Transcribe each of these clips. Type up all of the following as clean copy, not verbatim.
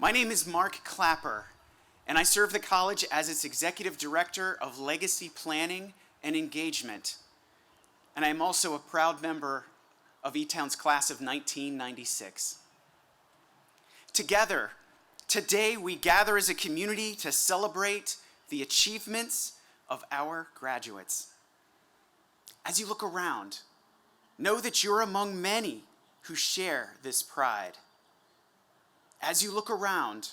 My name is Mark Clapper, and I serve the college as its Executive Director of Legacy Planning and Engagement. And I am also a proud member of E-Town's class of 1996. Together, today we gather as a community to celebrate the achievements of our graduates. As you look around, know that you're among many who share this pride. As you look around,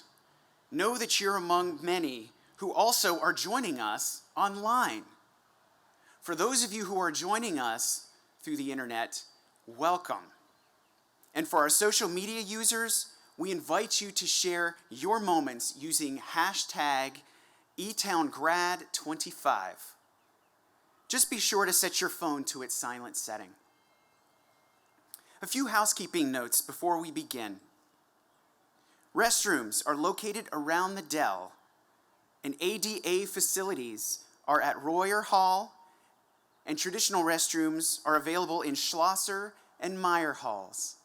know that you're among many who also are joining us online. For those of you who are joining us through the internet, welcome. And for our social media users, we invite you to share your moments using hashtag #ETownGrad25. Just be sure to set your phone to its silent setting. A few housekeeping notes before we begin. Restrooms are located around the Dell, and ADA facilities are at Royer Hall, and traditional restrooms are available in Schlosser and Meyer Halls.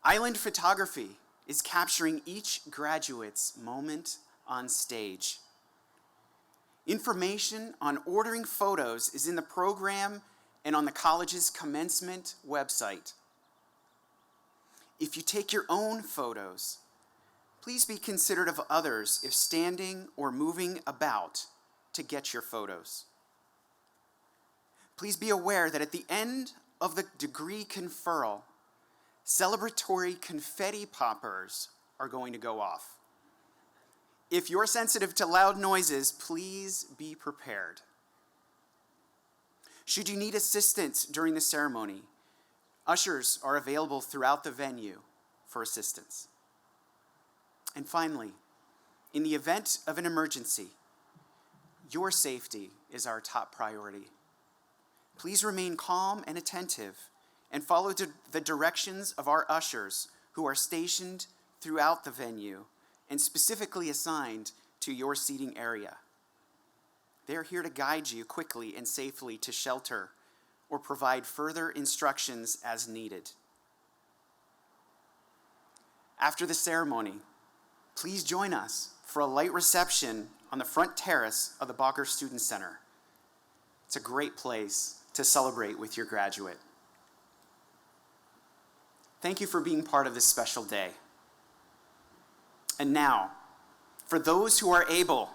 Island photography is capturing each graduate's moment on stage. Information on ordering photos is in the program and on the college's commencement website. If you take your own photos, please be considerate of others if standing or moving about to get your photos. Please be aware that at the end of the degree conferral, celebratory confetti poppers are going to go off. If you're sensitive to loud noises, please be prepared. Should you need assistance during the ceremony, ushers are available throughout the venue for assistance. And finally, in the event of an emergency, your safety is our top priority. Please remain calm and attentive and follow the directions of our ushers who are stationed throughout the venue and specifically assigned to your seating area. They are here to guide you quickly and safely to shelter or provide further instructions as needed. After the ceremony, please join us for a light reception on the front terrace of the Bacher Student Center. It's a great place to celebrate with your graduate. Thank you for being part of this special day. And now, for those who are able,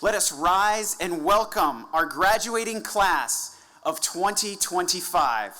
let us rise and welcome our graduating class of 2025.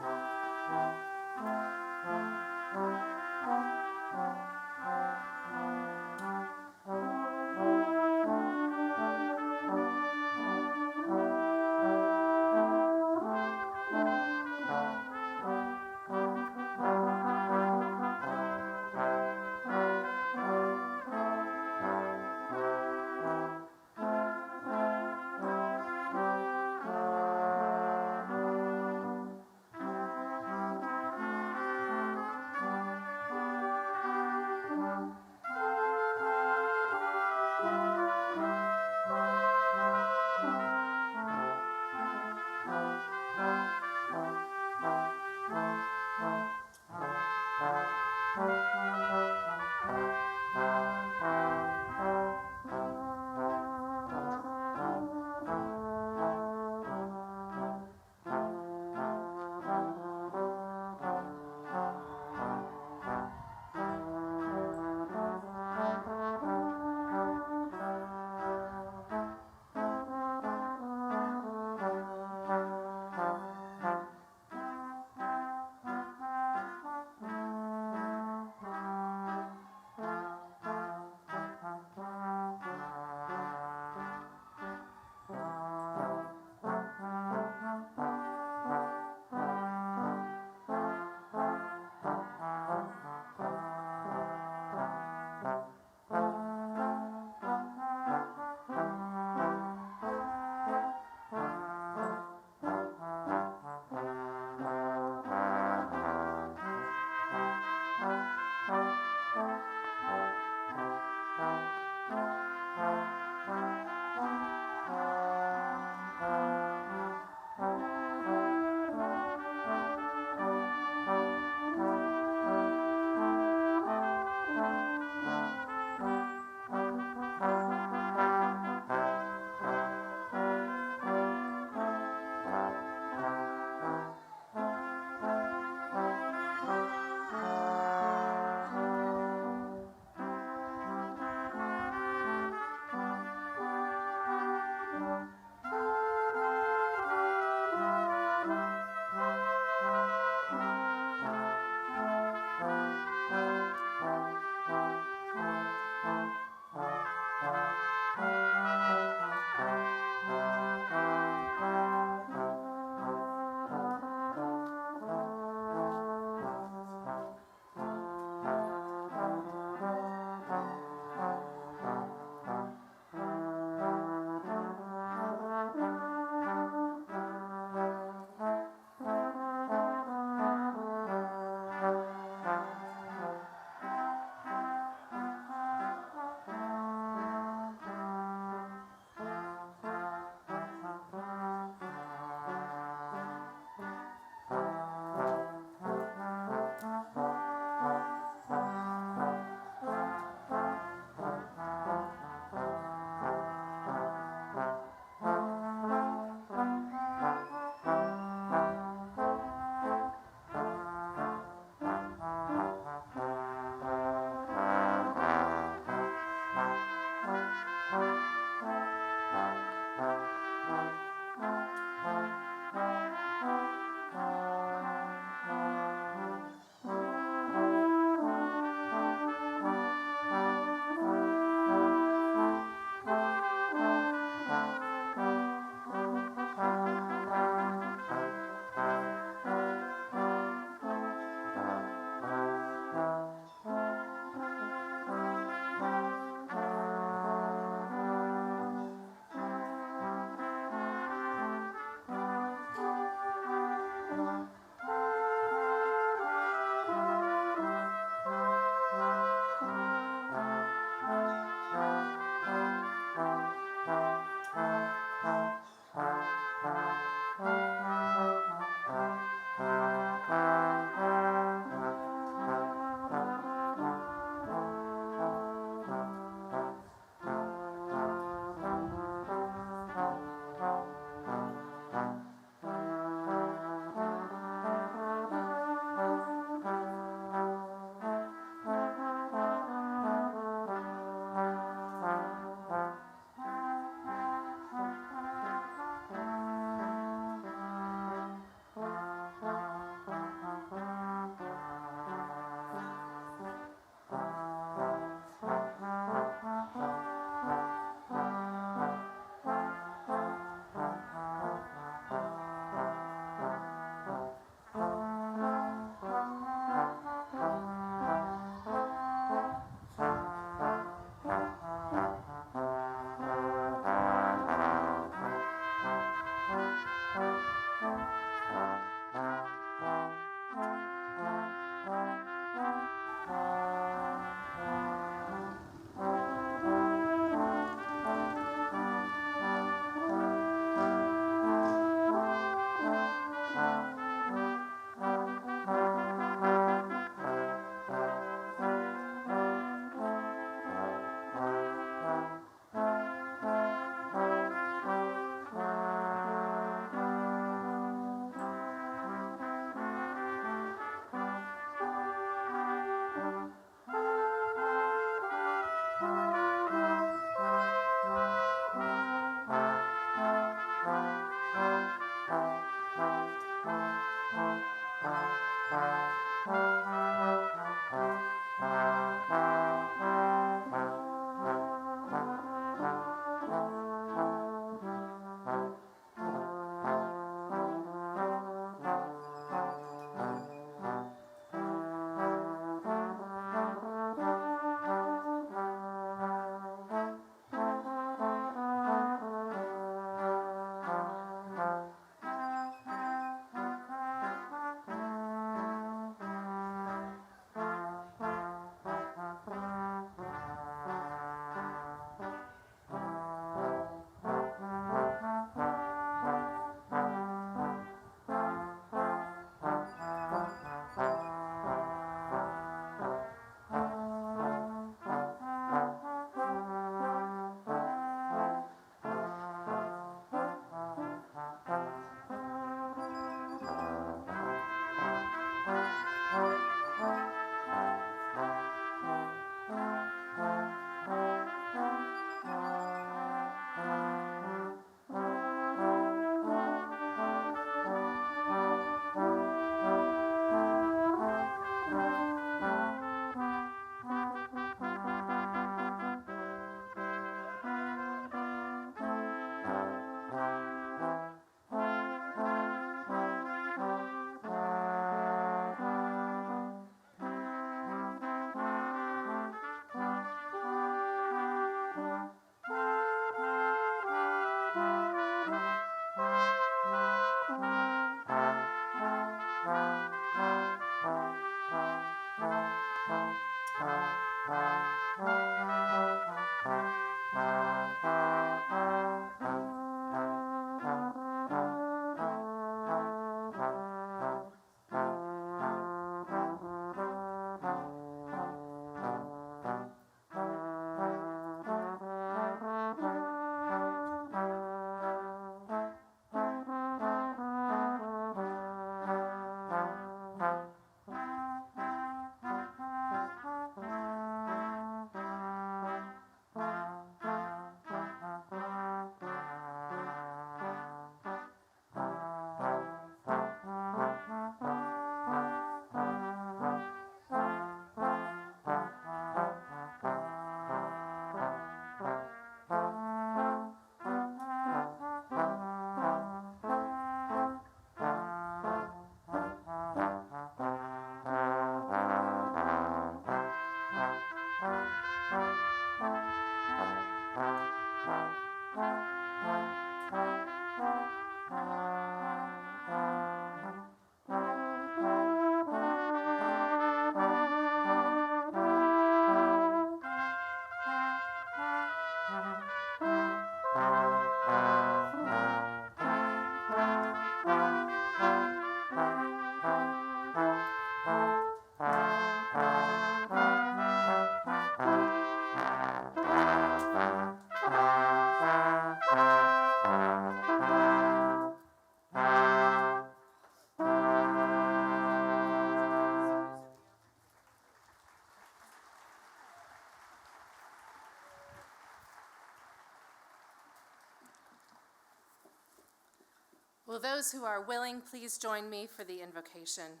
Will those who are willing please join me for the invocation?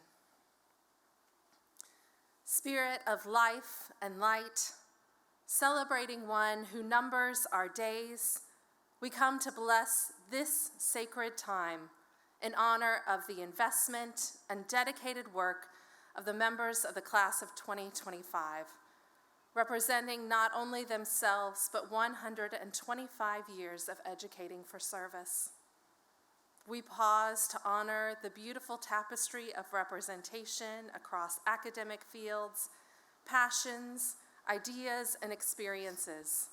Spirit of life and light, celebrating one who numbers our days, we come to bless this sacred time in honor of the investment and dedicated work of the members of the class of 2025, representing not only themselves, but 125 years of educating for service. We pause to honor the beautiful tapestry of representation across academic fields, passions, ideas, and experiences.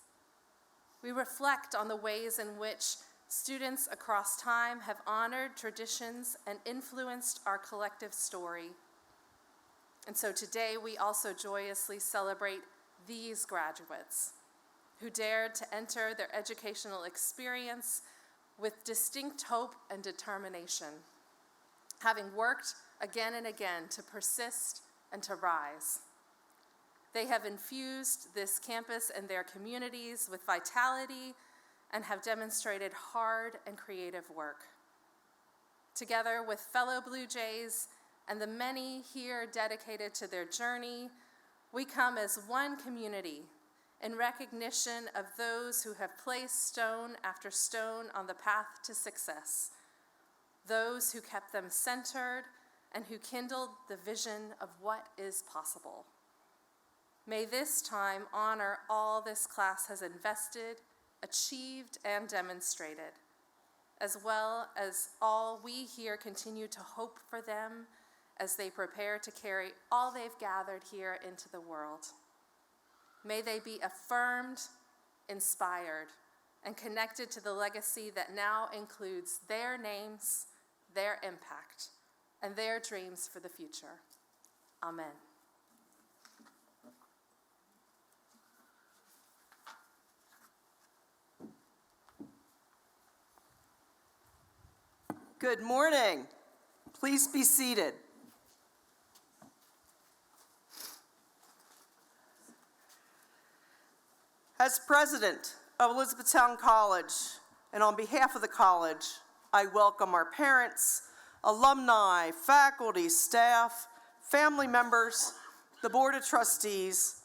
We reflect on the ways in which students across time have honored traditions and influenced our collective story. And so today we also joyously celebrate these graduates who dared to enter their educational experience with distinct hope and determination, having worked again and again to persist and to rise. They have infused this campus and their communities with vitality and have demonstrated hard and creative work. Together with fellow Blue Jays and the many here dedicated to their journey, we come as one community in recognition of those who have placed stone after stone on the path to success, those who kept them centered and who kindled the vision of what is possible. May this time honor all this class has invested, achieved, and demonstrated, as well as all we here continue to hope for them as they prepare to carry all they've gathered here into the world. May they be affirmed, inspired, and connected to the legacy that now includes their names, their impact, and their dreams for the future. Amen. Good morning. Please be seated. As president of Elizabethtown College, and on behalf of the college, I welcome our parents, alumni, faculty, staff, family members, the Board of Trustees,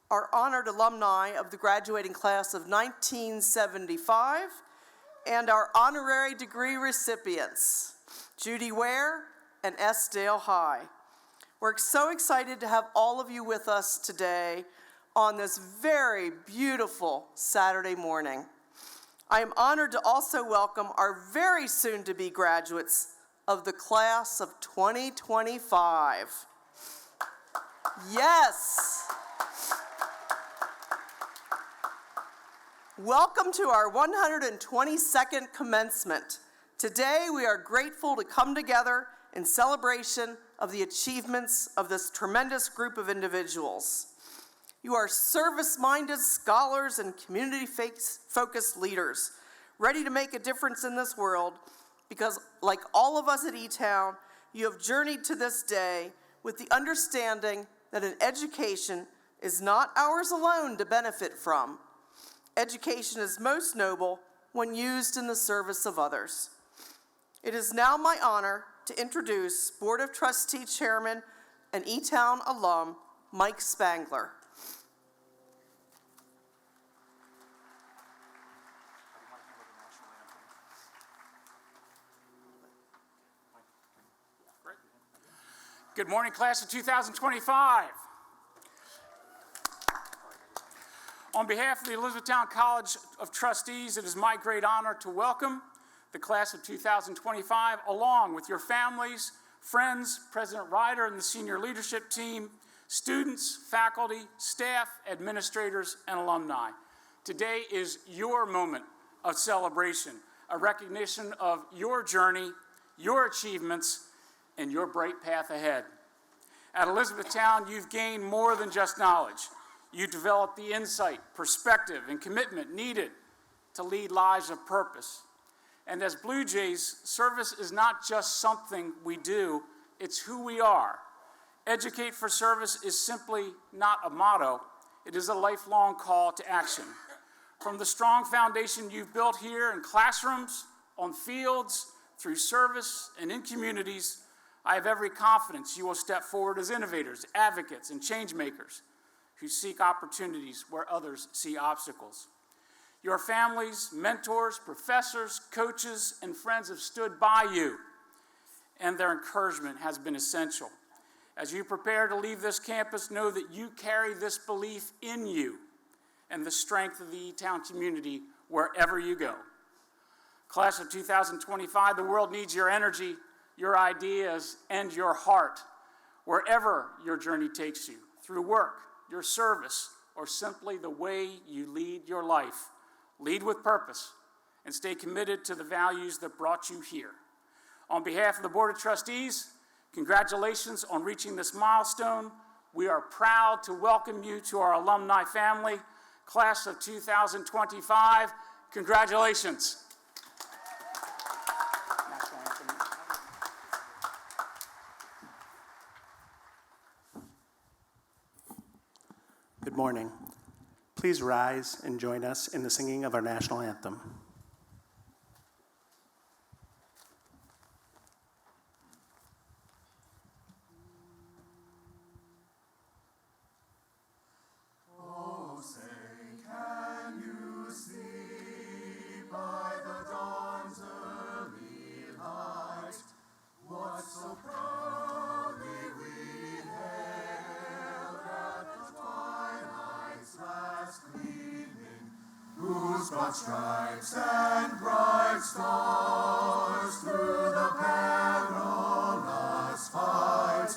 our honored alumni of the graduating class of 1975, and our honorary degree recipients, Judy Ware and S. Dale High. We're so excited to have all of you with us today on this very beautiful Saturday morning. I am honored to also welcome our very soon-to-be graduates of the class of 2025. Yes! Welcome to our 122nd commencement. Today, we are grateful to come together in celebration of the achievements of this tremendous group of individuals. You are service-minded scholars and community-focused leaders, ready to make a difference in this world because, like all of us at E-Town, you have journeyed to this day with the understanding that an education is not ours alone to benefit from. Education is most noble when used in the service of others. It is now my honor to introduce Board of Trustee Chairman and E-Town alum, Mike Spangler. Good morning, class of 2025. On behalf of the Elizabethtown College of Trustees, it is my great honor to welcome the class of 2025, along with your families, friends, President Ryder and the senior leadership team, students, faculty, staff, administrators, and alumni. Today is your moment of celebration, a recognition of your journey, your achievements, and your bright path ahead. At Elizabethtown, you've gained more than just knowledge. You developed the insight, perspective, and commitment needed to lead lives of purpose. And as Blue Jays, service is not just something we do, it's who we are. Educate for service is simply not a motto, it is a lifelong call to action. From the strong foundation you've built here in classrooms, on fields, through service, and in communities, I have every confidence you will step forward as innovators, advocates, and change makers who seek opportunities where others see obstacles. Your families, mentors, professors, coaches, and friends have stood by you, and their encouragement has been essential. As you prepare to leave this campus, know that you carry this belief in you and the strength of the E-Town community wherever you go. Class of 2025, the world needs your energy, your ideas, and your heart, wherever your journey takes you, through work, your service, or simply the way you lead your life. Lead with purpose and stay committed to the values that brought you here. On behalf of the Board of Trustees, congratulations on reaching this milestone. We are proud to welcome you to our alumni family, class of 2025. Congratulations. Good morning. Please rise and join us in the singing of our national anthem. stripes and bright stars through the perilous fight.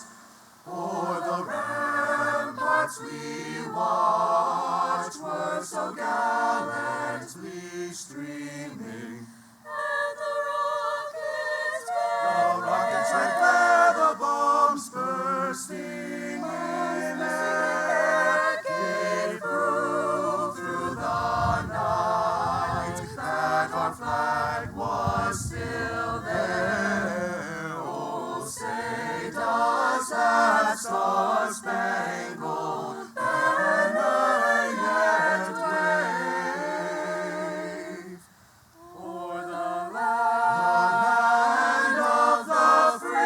O'er the ramparts we watched were so gallantly streaming. And the rockets red glare, the bombs bursting in air, gave proof through the night that our flag was still there. Oh, say does that star-spangled banner yet wave o'er the land of the free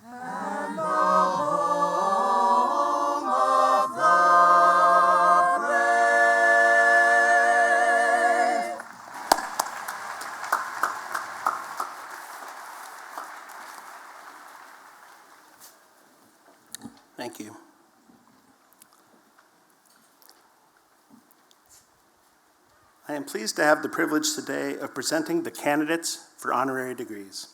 and the home of the brave? Thank you. I am pleased to have the privilege today of presenting the candidates for honorary degrees.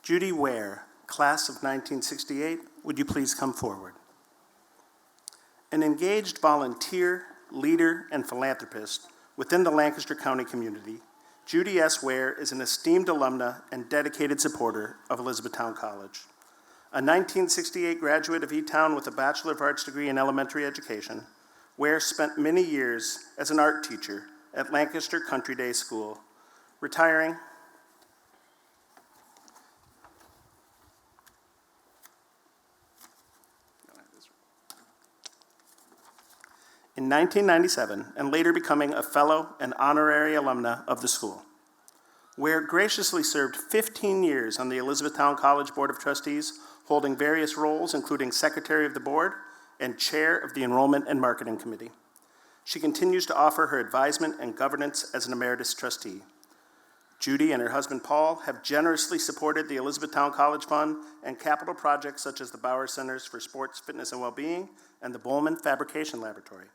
Judy Ware, class of 1968, would you please come forward? An engaged volunteer, leader, and philanthropist within the Lancaster County community, Judy S. Ware is an esteemed alumna and dedicated supporter of Elizabethtown College. A 1968 graduate of E-Town with a Bachelor of Arts degree in elementary education, Ware spent many years as an art teacher at Lancaster Country Day School, retiring in 1997 and later becoming a fellow and honorary alumna of the school. Ware graciously served 15 years on the Elizabethtown College Board of Trustees, holding various roles including Secretary of the Board and Chair of the Enrollment and Marketing Committee. She continues to offer her advisement and governance as an emeritus trustee. Judy and her husband Paul have generously supported the Elizabethtown College Fund and capital projects such as the Bauer Centers for Sports, Fitness, and Wellbeing and the Bowman Fabrication Laboratory.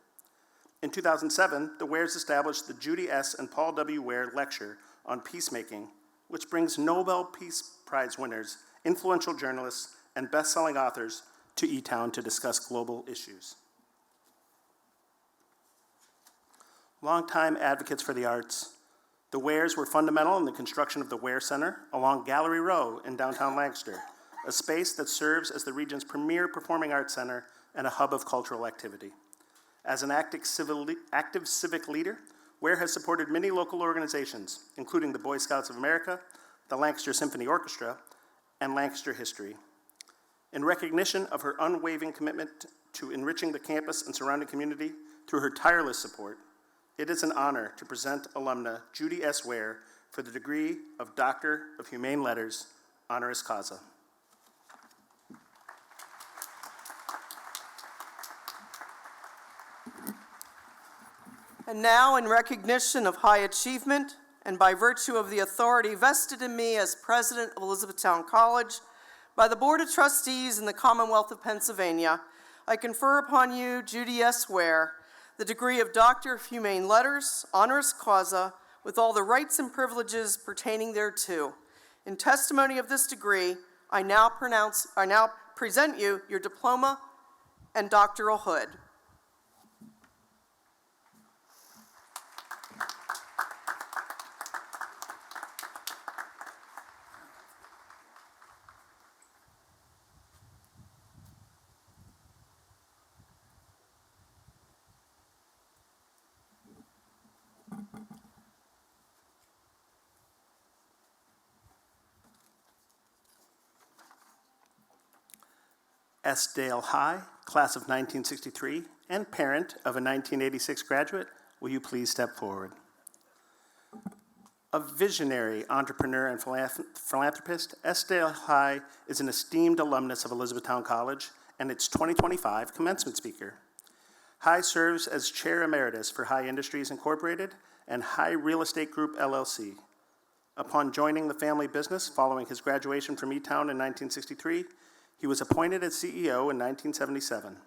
In 2007, the Wares established the Judy S. and Paul W. Ware Lecture on Peacemaking, which brings Nobel Peace Prize winners, influential journalists, and best-selling authors to E-Town to discuss global issues. Longtime advocates for the arts, the Wares were fundamental in the construction of the Ware Center along Gallery Row in downtown Lancaster, a space that serves as the region's premier performing arts center and a hub of cultural activity. As an active civic leader, Ware has supported many local organizations, including the Boy Scouts of America, the Lancaster Symphony Orchestra, and Lancaster History. In recognition of her unwavering commitment to enriching the campus and surrounding community through her tireless support, it is an honor to present alumna Judy S. Ware for the degree of Doctor of Humane Letters, honoris causa. And now, in recognition of high achievement and by virtue of the authority vested in me as president of Elizabethtown College by the Board of Trustees in the Commonwealth of Pennsylvania, I confer upon you, Judy S. Ware, the degree of Doctor of Humane Letters, honoris causa, with all the rights and privileges pertaining thereto. In testimony of this degree, I now present you your diploma and doctoral hood. S. Dale High, class of 1963, and parent of a 1986 graduate, will you please step forward? A visionary entrepreneur and philanthropist, S. Dale High is an esteemed alumnus of Elizabethtown College and its 2025 commencement speaker. High serves as chair emeritus for High Industries Incorporated and High Real Estate Group, LLC. Upon joining the family business following his graduation from E-Town in 1963, he was appointed as CEO in 1977.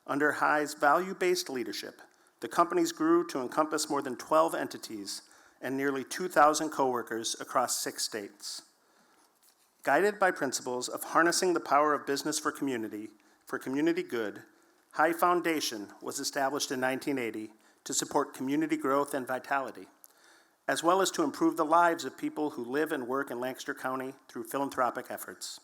Under High's value-based leadership, The companies grew to encompass more than 12 entities and nearly 2,000 coworkers across 6 states. Guided by principles of harnessing the power of business for community good, High Foundation was established in 1980 to support community growth and vitality, as well as to improve the lives of people who live and work in Lancaster County through philanthropic efforts.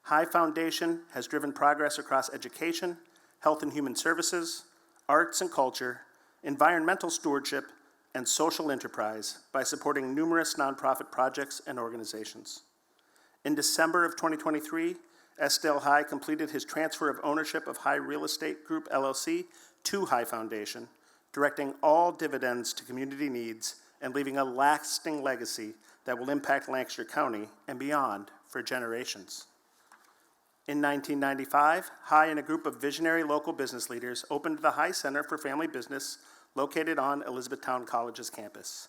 High Foundation has driven progress across education, health and human services, arts and culture, environmental stewardship, and social enterprise by supporting numerous nonprofit projects and organizations. In December of 2023, Estelle High completed his transfer of ownership of High Real Estate Group, LLC, to High Foundation, directing all dividends to community needs and leaving a lasting legacy that will impact Lancaster County and beyond for generations. In 1995, High and a group of visionary local business leaders opened the High Center for Family Business located on Elizabethtown College's campus.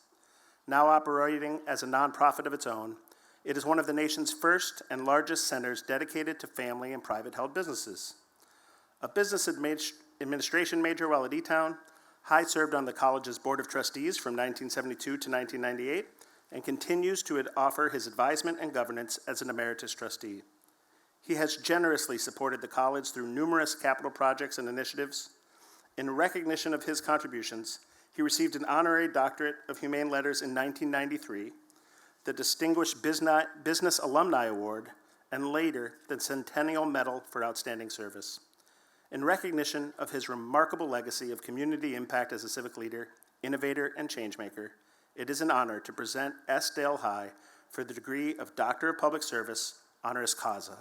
Now operating as a nonprofit of its own, it is one of the nation's first and largest centers dedicated to family and private held businesses. A business administration major while at E-Town, High served on the college's Board of Trustees from 1972 to 1998 and continues to offer his advisement and governance as an emeritus trustee. He has generously supported the college through numerous capital projects and initiatives. In recognition of his contributions, he received an Honorary Doctorate of Humane Letters in 1993, the Distinguished Business Alumni Award, and later the Centennial Medal for Outstanding Service. In recognition of his remarkable legacy of community impact as a civic leader, innovator, and changemaker, it is an honor to present Estelle High for the degree of Doctor of Public Service, honoris causa.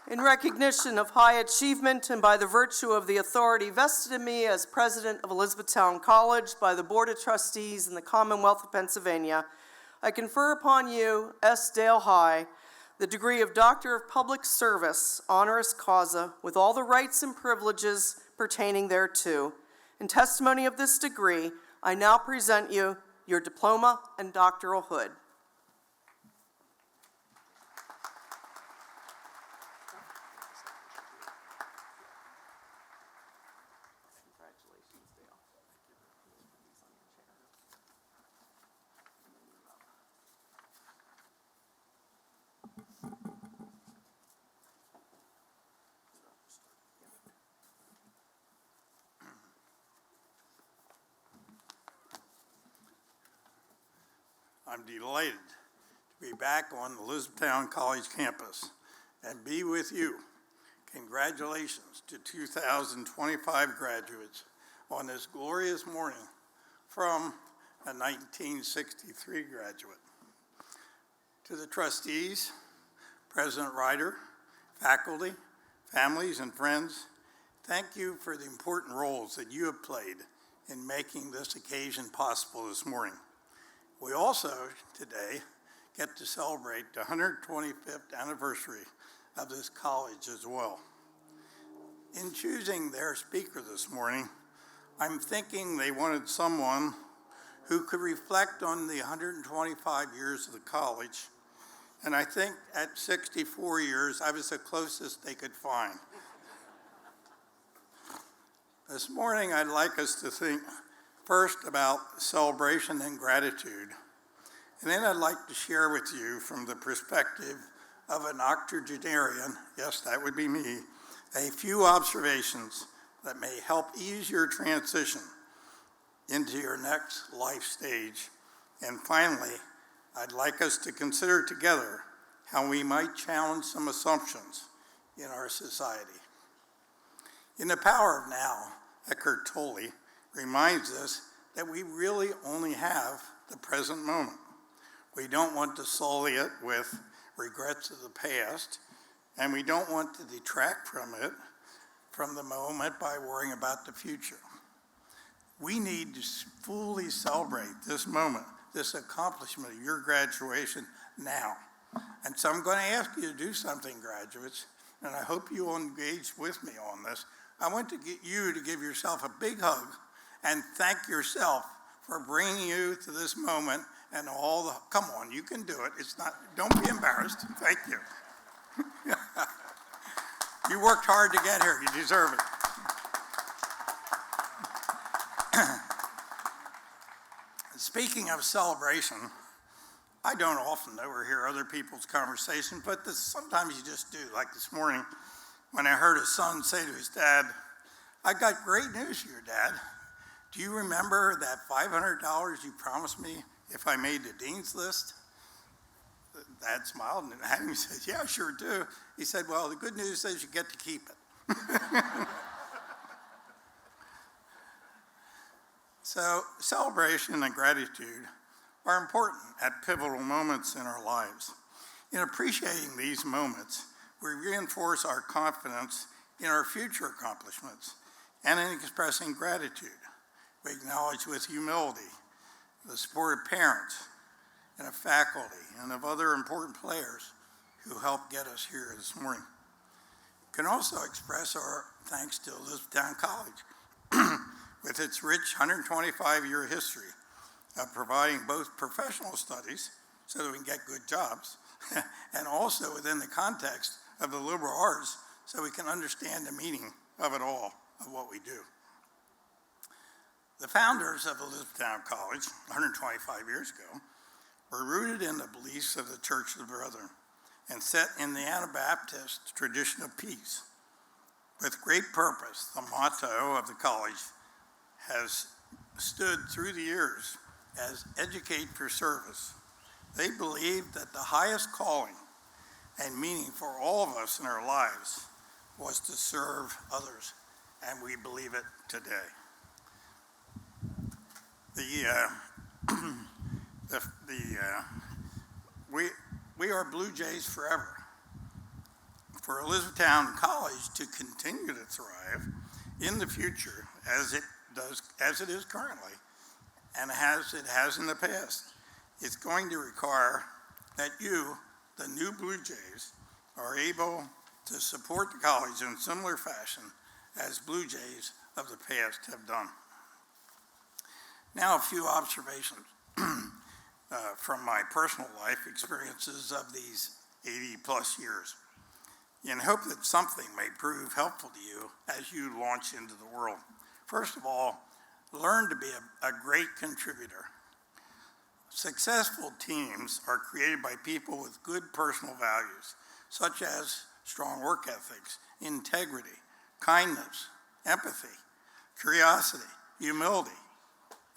In recognition of high achievement and by the virtue of the authority vested in me as president of Elizabethtown College by the Board of Trustees in the Commonwealth of Pennsylvania, I confer upon you, Estelle High, the degree of Doctor of Public Service, honoris causa, with all the rights and privileges pertaining thereto. In testimony of this degree, I now present you your diploma and doctoral hood. I'm delighted to be back on the Elizabethtown College campus and be with you. Congratulations to 2025 graduates on this glorious morning from a 1963 graduate. To the trustees, President Ryder, faculty, families, and friends, thank you for the important roles that you have played in making this occasion possible this morning. We also, today, get to celebrate the 125th anniversary of this college as well. In choosing their speaker this morning, I'm thinking they wanted someone who could reflect on the 125 years of the college, and I think at 64 years, I was the closest they could find. This morning, I'd like us to think first about celebration and gratitude, and then I'd like to share with you from the perspective of an octogenarian, yes, that would be me, a few observations that may help ease your transition into your next life stage. And finally, I'd like us to consider together how we might challenge some assumptions in our society. In The Power of Now, Eckhart Tolle reminds us that we really only have the present moment. We don't want to sully it with regrets of the past, and we don't want to detract from it, from the moment, by worrying about the future. We need to fully celebrate this moment, this accomplishment of your graduation now. And so I'm going to ask you to do something, graduates, and I hope you will engage with me on this. I want to get you to give yourself a big hug and thank yourself for bringing you to this moment and all the, come on, you can do it. It's not, don't be embarrassed. Thank you. You worked hard to get here. You deserve it. Speaking of celebration, I don't often overhear other people's conversation, but sometimes you just do. Like this morning, when I heard his son say to his dad, "I got great news for your Dad. Do you remember that $500 you promised me if I made the dean's list?" The dad smiled and at him. He said, "Yeah, I sure do." He said, "Well, the good news is you get to keep it." So celebration and gratitude are important at pivotal moments in our lives. In appreciating these moments, we reinforce our confidence in our future accomplishments and in expressing gratitude. We acknowledge with humility the support of parents and of faculty and of other important players who helped get us here this morning. We can also express our thanks to Elizabethtown College with its rich 125-year history of providing both professional studies so that we can get good jobs and also within the context of the liberal arts so we can understand the meaning of it all, of what we do. The founders of Elizabethtown College 125 years ago were rooted in the beliefs of the Church of the Brethren and set in the Anabaptist tradition of peace. With great purpose, the motto of the college has stood through the years as educate for service. They believed that the highest calling and meaning for all of us in our lives was to serve others, and we believe it today. We are Blue Jays forever. For Elizabethtown College to continue to thrive in the future as it is currently, and as it has in the past, it's going to require that you, the new Blue Jays, are able to support the college in similar fashion as Blue Jays of the past have done. Now, a few observations from my personal life experiences of these 80-plus years, in hope that something may prove helpful to you as you launch into the world. First of all, learn to be a great contributor. Successful teams are created by people with good personal values, such as strong work ethics, integrity, kindness, empathy, curiosity, humility,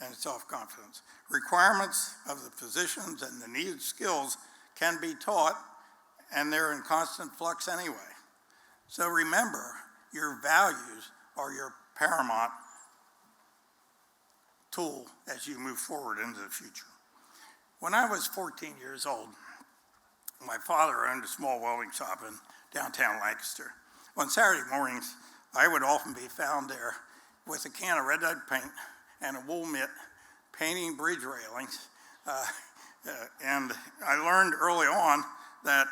and self-confidence. Requirements of the positions and the needed skills can be taught, and they're in constant flux anyway. So remember, your values are your paramount tool as you move forward into the future. When I was 14 years old, my father owned a small welding shop in downtown Lancaster. On Saturday mornings, I would often be found there with a can of red-dyed paint and a wool mitt, painting bridge railings. And I learned early on that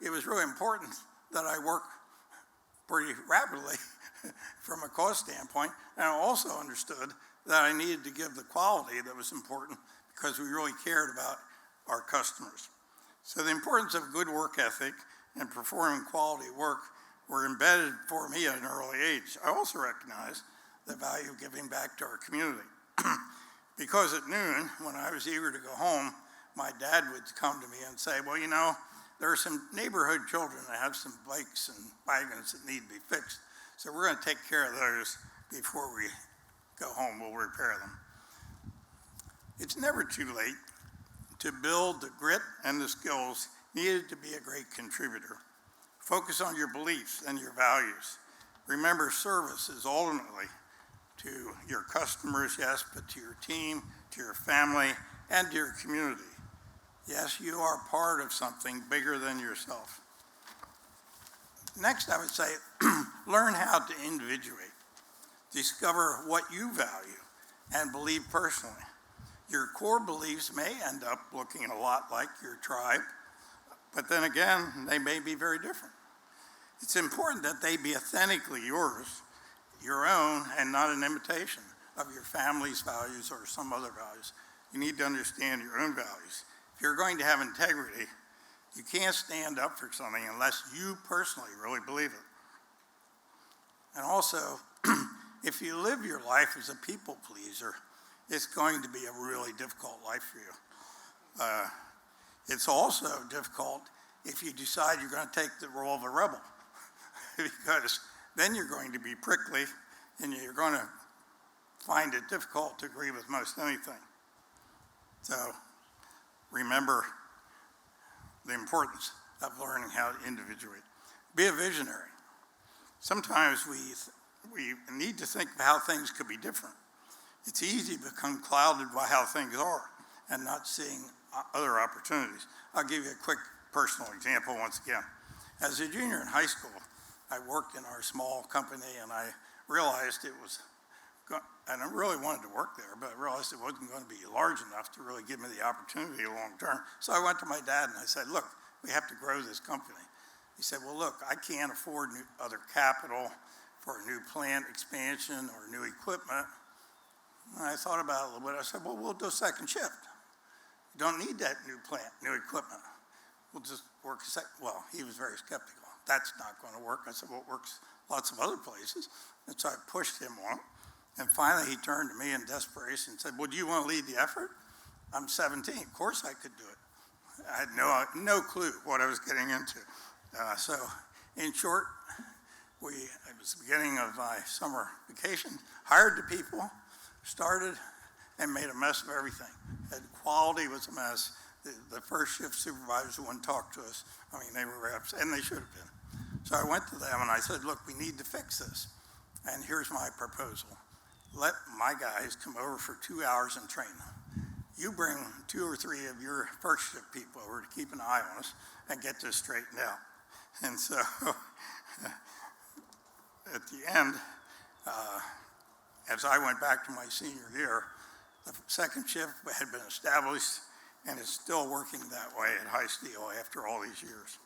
it was really important that I work pretty rapidly from a cost standpoint. And I also understood that I needed to give the quality that was important because we really cared about our customers. So the importance of good work ethic and performing quality work were embedded for me at an early age. I also recognized the value of giving back to our community. Because at noon, when I was eager to go home, my dad would come to me and say, "Well, you know, there are some neighborhood children that have some bikes and wagons that need to be fixed. So we're going to take care of those before we go home. We'll repair them." It's never too late to build the grit and the skills needed to be a great contributor. Focus on your beliefs and your values. Remember, service is ultimately to your customers, yes, but to your team, to your family, and to your community. Yes, you are part of something bigger than yourself. Next, I would say, learn how to individuate. Discover what you value and believe personally. Your core beliefs may end up looking a lot like your tribe, but then again, they may be very different. It's important that they be authentically yours, your own, and not an imitation of your family's values or some other values. You need to understand your own values. If you're going to have integrity, You can't stand up for something unless you personally really believe it. And also, if you live your life as a people pleaser, it's going to be a really difficult life for you. It's also difficult if you decide you're going to take the role of a rebel, because then you're going to be prickly and you're going to find it difficult to agree with most anything. So remember the importance of learning how to individuate. Be a visionary. Sometimes we need to think of how things could be different. It's easy to become clouded by how things are and not seeing other opportunities. I'll give you a quick personal example once again. As a junior in high school, I worked in our small company, and I realized and I really wanted to work there, but I realized it wasn't going to be large enough to really give me the opportunity long term. So I went to my dad and I said, look, we have to grow this company. He said, well, look, I can't afford other capital for a new plant expansion or new equipment. And I thought about it a little bit. I said, well, we'll do second shift. You don't need that new plant, new equipment. We'll just work a second. Well, he was very skeptical. That's not going to work. I said, well, it works lots of other places. And so I pushed him on it. And finally, he turned to me in desperation and said, well, do you want to lead the effort? I'm 17. Of course I could do it. I had no clue what I was getting into. So in short, it was the beginning of my summer vacation, hired the people, started, and made a mess of everything. The quality was a mess. The first shift supervisors wouldn't talk to us. I mean, they were reps, and they should have been. So I went to them and I said, look, we need to fix this. And here's my proposal. Let my guys come over for 2 hours and train them. You bring 2 or 3 of your first shift people over to keep an eye on us and get this straightened out. And so at the end, as I went back to my senior year, the second shift had been established, and it's still working that way at High Steel after all these years.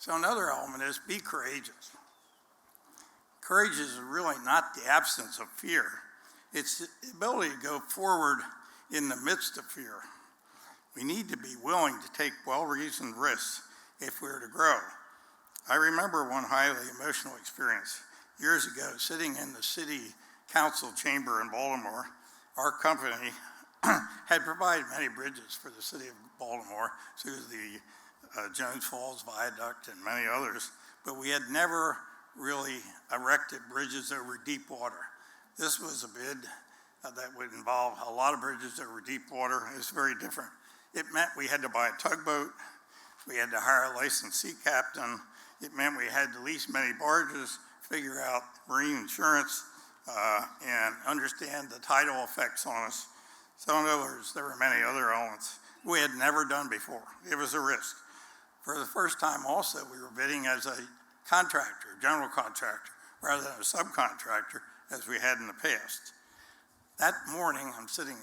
So another element is be courageous. Courage is really not the absence of fear. It's the ability to go forward in the midst of fear. We need to be willing to take well-reasoned risks if we're to grow. I remember one highly emotional experience. Years ago, sitting in the city council chamber in Baltimore, our company had provided many bridges for the city of Baltimore through the Jones Falls Viaduct and many others, but we had never really erected bridges over deep water. This was a bid that would involve a lot of bridges over deep water. It was very different. It meant we had to buy a tugboat, we had to hire a licensed sea captain, it meant we had to lease many barges, figure out marine insurance, and understand the tidal effects on us. So in other words, there were many other elements we had never done before. It was a risk. For the first time also, we were bidding as a contractor, general contractor, rather than a subcontractor as we had in the past. That morning, I'm sitting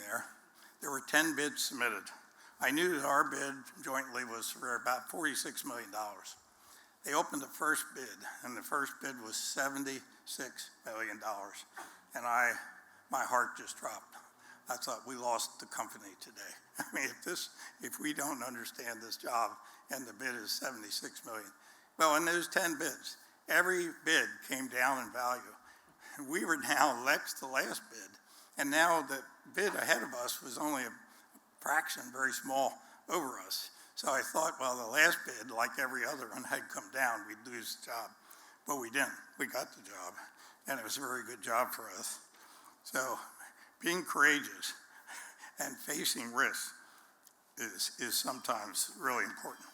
there were 10 bids submitted. I knew that our bid jointly was for about $46 million. They opened the first bid, and the first bid was $76 million. And my heart just dropped. I thought, we lost the company today. I mean, if we don't understand this job, and the bid is $76 million. Well, in those 10 bids, every bid came down in value. We were now next to last bid, and now the bid ahead of us was only a fraction, very small, over us. So I thought, well, the last bid, like every other one, had come down, we'd lose the job. But we didn't. We got the job, and it was a very good job for us. So being courageous and facing risks is sometimes really important.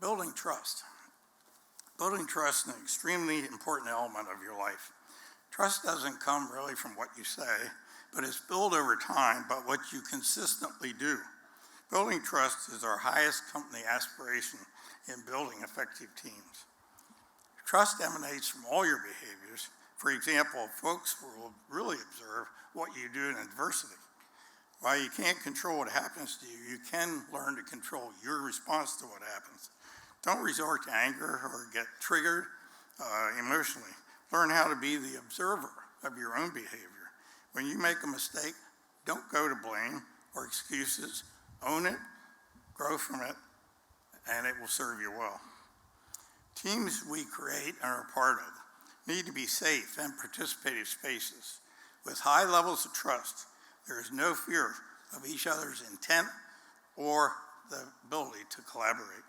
Building trust. Building trust is an extremely important element of your life. Trust doesn't come really from what you say, but it's built over time by what you consistently do. Building trust is our highest company aspiration in building effective teams. Trust emanates from all your behaviors. For example, folks will really observe what you do in adversity. While you can't control what happens to you, you can learn to control your response to what happens. Don't resort to anger or get triggered emotionally. Learn how to be the observer of your own behavior. When you make a mistake, don't go to blame. or excuses. Own it, grow from it, and it will serve you well. Teams we create and are a part of need to be safe and participative spaces with high levels of trust. There is no fear of each other's intent or the ability to collaborate.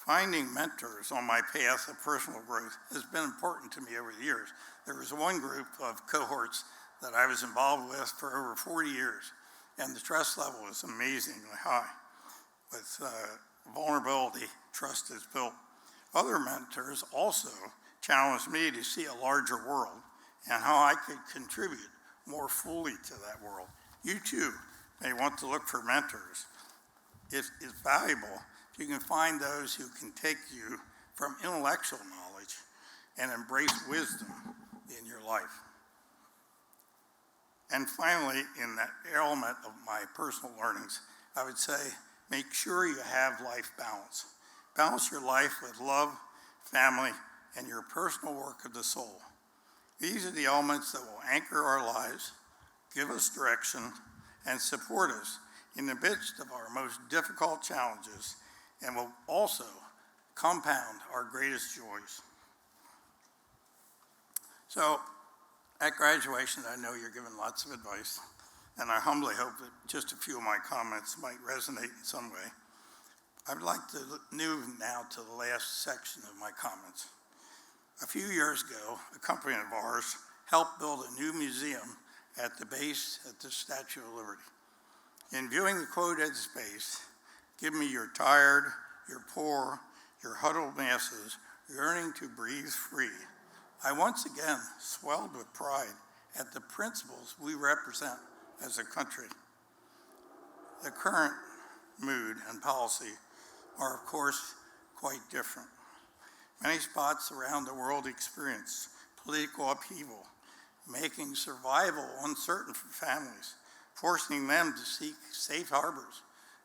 Finding mentors on my path of personal growth has been important to me over the years. There was one group of cohorts that I was involved with for over 40 years, and the trust level was amazingly high. With vulnerability, trust is built. Other mentors also challenged me to see a larger world and how I could contribute more fully to that world. You too may want to look for mentors. It is valuable if you can find those who can take you from intellectual knowledge and embrace wisdom in your life. And finally, in that element of my personal learnings, I would say make sure you have life balance. Balance your life with love, family, and your personal work of the soul. These are the elements that will anchor our lives, give us direction, and support us in the midst of our most difficult challenges, and will also compound our greatest joys. So, at graduation, I know you're given lots of advice, and I humbly hope that just a few of my comments might resonate in some way. I would like to move now to the last section of my comments. A few years ago, a company of ours helped build a new museum at the base at the Statue of Liberty. In viewing the quoted space, give me your tired, your poor, your huddled masses yearning to breathe free. I once again swelled with pride at the principles we represent as a country. The current mood and policy are, of course, quite different. Many spots around the world experience political upheaval, making survival uncertain for families, forcing them to seek safe harbors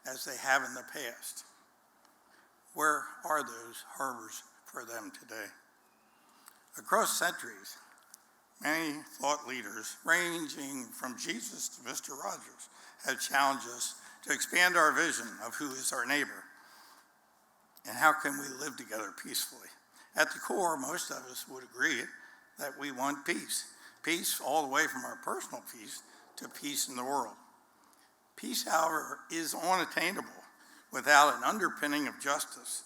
as they have in the past. Where are those harbors for them today? Across centuries, many thought leaders, ranging from Jesus to Mr. Rogers, have challenged us to expand our vision of who is our neighbor and how can we live together peacefully. At the core, most of us would agree that we want peace. Peace all the way from our personal peace to peace in the world. Peace, however, is unattainable without an underpinning of justice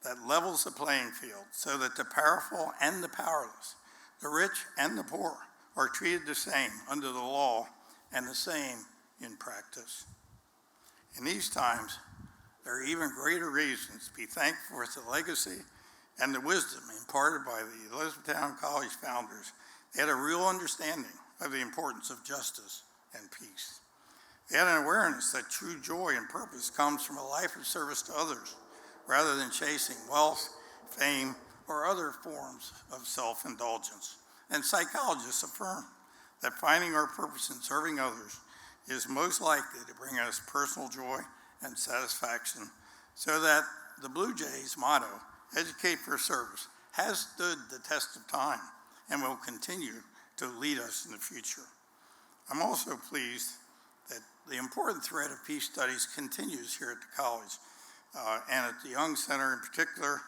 that levels the playing field so that the powerful and the powerless, the rich and the poor, are treated the same under the law and the same in practice. In these times, there are even greater reasons to be thankful for the legacy and the wisdom imparted by the Elizabethtown College founders. They had a real understanding of the importance of justice and peace. They had an awareness that true joy and purpose comes from a life of service to others, rather than chasing wealth, fame, or other forms of self-indulgence. And psychologists affirm that finding our purpose in serving others is most likely to bring us personal joy and satisfaction, so that the Blue Jays motto, educate for service, has stood the test of time and will continue to lead us in the future. I'm also pleased that the important thread of peace studies continues here at the college and at the Young Center in particular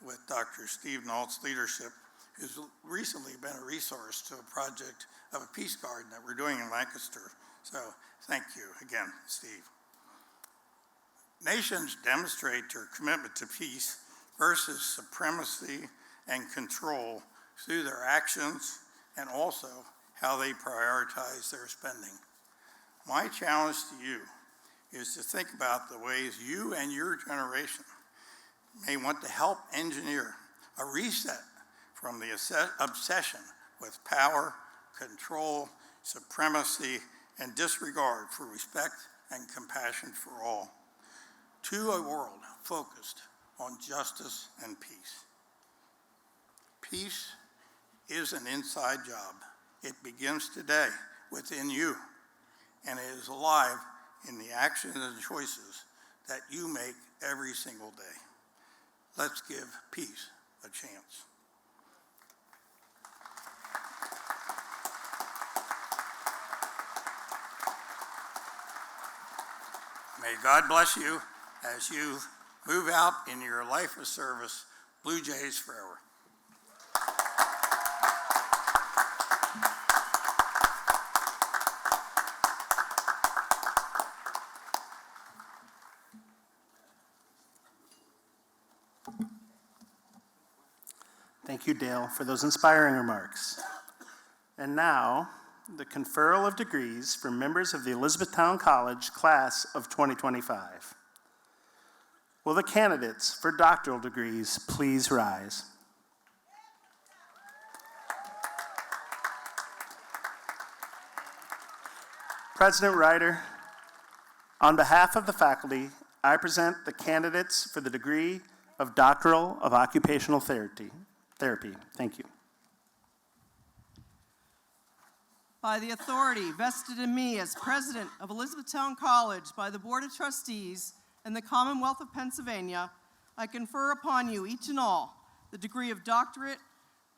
with Dr. Steve Nault's leadership, who's recently been a resource to a project of a peace garden that we're doing in Lancaster. So thank you again, Steve. Nations demonstrate their commitment to peace versus supremacy and control through their actions and also how they prioritize their spending. My challenge to you is to think about the ways you and your generation may want to help engineer a reset from the obsession with power, control, supremacy, and disregard for respect and compassion for all, to a world focused on justice and peace. Peace is an inside job. It begins today within you, and it is alive in the actions and choices that you make every single day. Let's give peace a chance. May God bless you as you move out in your life of service. Blue Jays forever. Thank you, Dale, for those inspiring remarks. And now, the conferral of degrees for members of the Elizabethtown College class of 2025. Will the candidates for doctoral degrees please rise? President Ryder, on behalf of the faculty, I present the candidates for the degree of Doctoral of Occupational Therapy. Thank you. By the authority vested in me as president of Elizabethtown College by the Board of Trustees and the Commonwealth of Pennsylvania, I confer upon you each and all the degree of Doctorate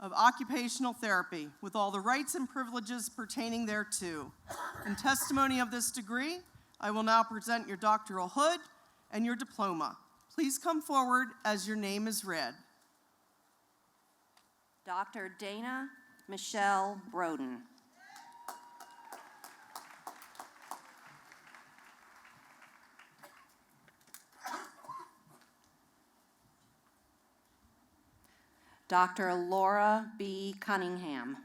of Occupational Therapy with all the rights and privileges pertaining thereto. In testimony of this degree, I will now present your doctoral hood and your diploma. Please come forward as your name is read. Dr. Dana Michelle Broden. Dr. Laura B. Cunningham.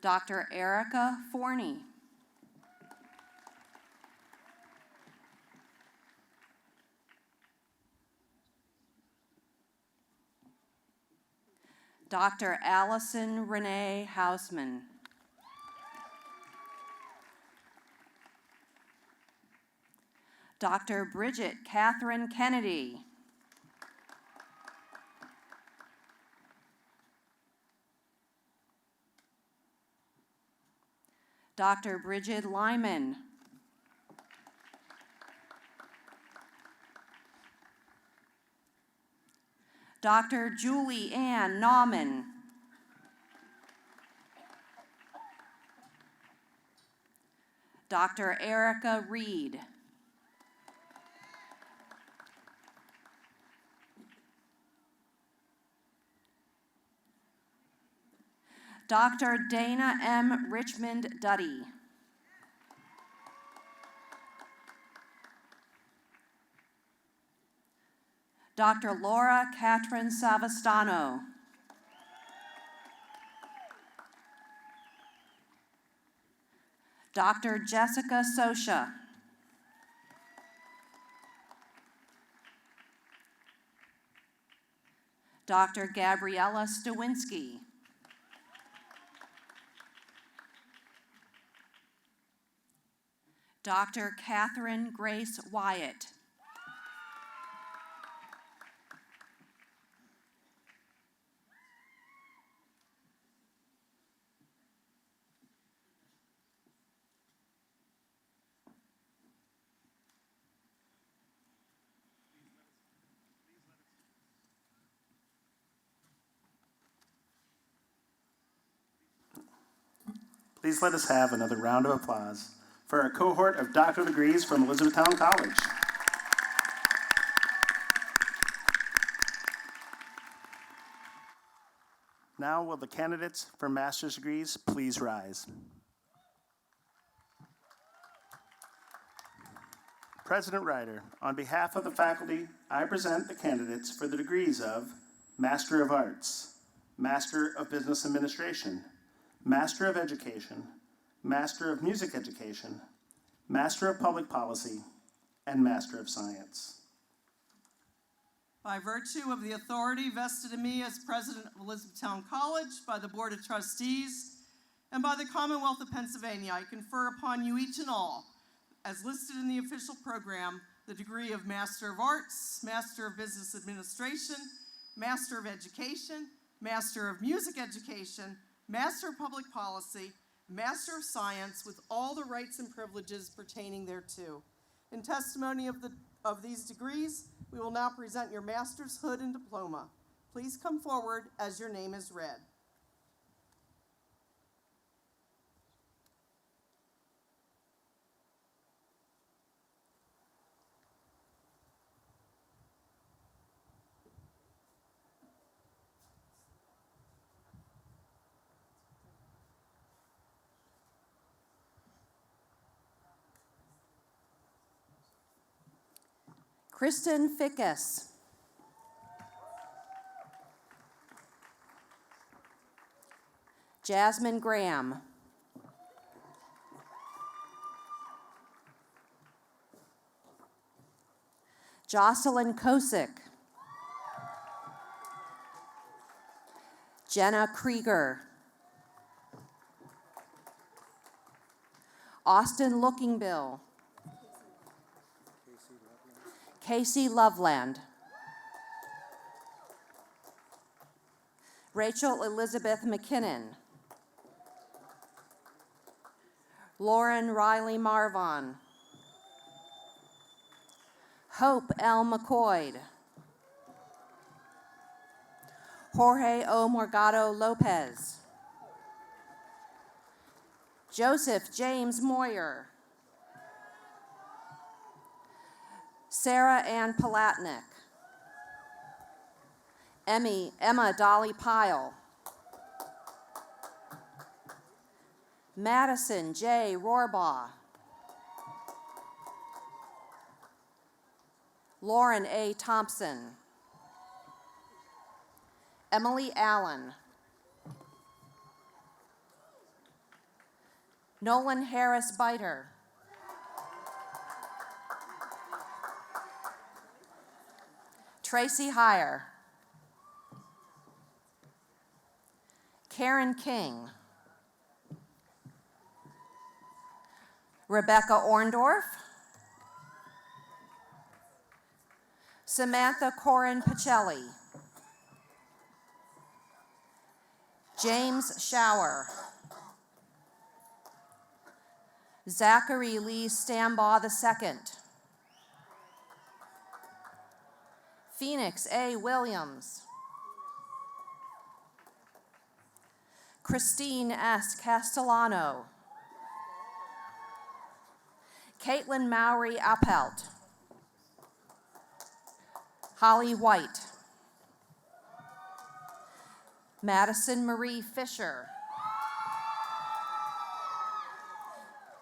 Dr. Erica Forney. Dr. Allison Renee Hausman. Dr. Bridget Catherine Kennedy. Dr. Bridget Lyman. Dr. Julie Ann Nauman. Dr. Erica Reed. Dr. Dana M. Richmond Duddy. Dr. Laura Catherine Savastano. Dr. Jessica Sosha. Dr. Gabriella Stawinski. Dr. Catherine Grace Wyatt. Please let us have another round of applause for our cohort of doctoral degrees from Elizabethtown College. Now will the candidates for master's degrees please rise? President Ryder, on behalf of the faculty, I present the candidates for the degrees of Master of Arts, Master of Business Administration, Master of Education, Master of Music Education, Master of Public Policy, and Master of Science. By virtue of the authority vested in me as president of Elizabethtown College by the Board of Trustees and by the Commonwealth of Pennsylvania, I confer upon you each and all, as listed in the official program, the degree of Master of Arts, Master of Business Administration, Master of Education, Master of Music Education, Master of Public Policy, Master of Science, with all the rights and privileges pertaining thereto. In testimony of these degrees, we will now present your master's hood and diploma. Please come forward as your name is read. Kristen Fickus. Jasmine Graham. Jocelyn Kosick. Jenna Krieger. Austin Lookingbill. Casey Loveland. Rachel Elizabeth McKinnon. Lauren Riley Marvon. Hope L. McCoy. Jorge O. Morgado Lopez. Joseph James Moyer. Sarah Ann Palatnik. Emma Dolly Pyle. Madison J. Rohrbaugh. Lauren A. Thompson. Emily Allen. Nolan Harris Biter. Tracy Heyer. Karen King. Rebecca Orndorff. Samantha Corin Pacelli. James Shower. Zachary Lee Stambaugh II. Phoenix A. Williams. Christine S. Castellano. Caitlin Mowry Appelt. Holly White. Madison Marie Fisher.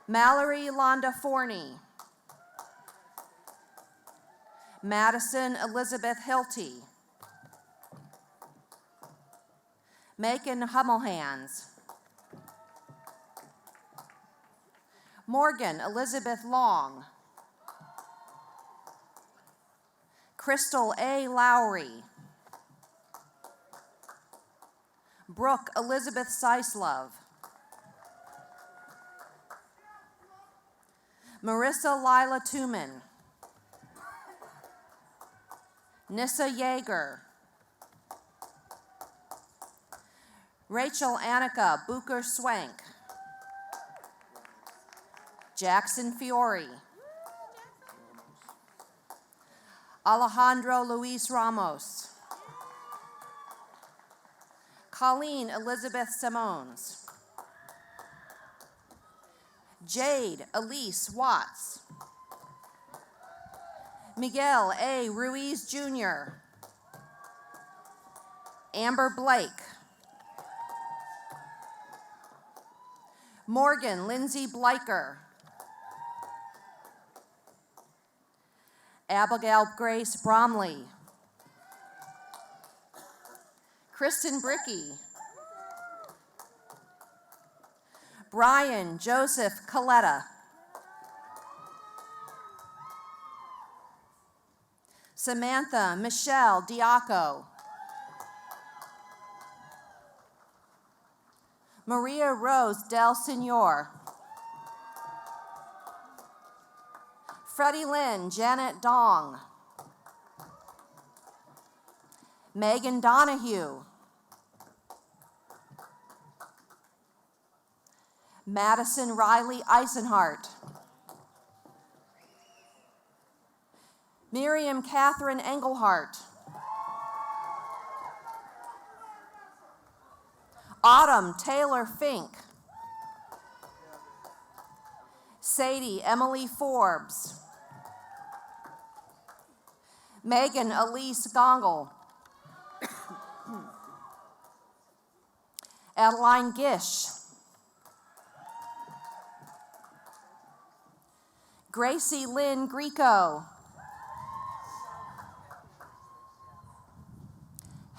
Mallory Londa Forney. Madison Elizabeth Hilty. Macon Hummelhands. Morgan Elizabeth Long. Crystal A. Lowry. Brooke Elizabeth Seislove. Marissa Lila Tuman. Nissa Yeager. Rachel Annika Booker Swank. Jackson Fiore. Alejandro Luis Ramos. Colleen Elizabeth Simons. Jade Elise Watts. Miguel A. Ruiz Jr. Amber Blake. Morgan Lindsay Bleicher. Abigail Grace Bromley. Kristen Bricky. Brian Joseph Coletta. Samantha Michelle Diaco. Maria Rose Del Senor. Freddie Lynn Janet Dong. Megan Donahue. Madison Riley Eisenhart. Miriam Catherine Engelhart. Autumn Taylor Fink. Sadie Emily Forbes. Megan Elise Gongle. Adeline Gish. Gracie Lynn Greco.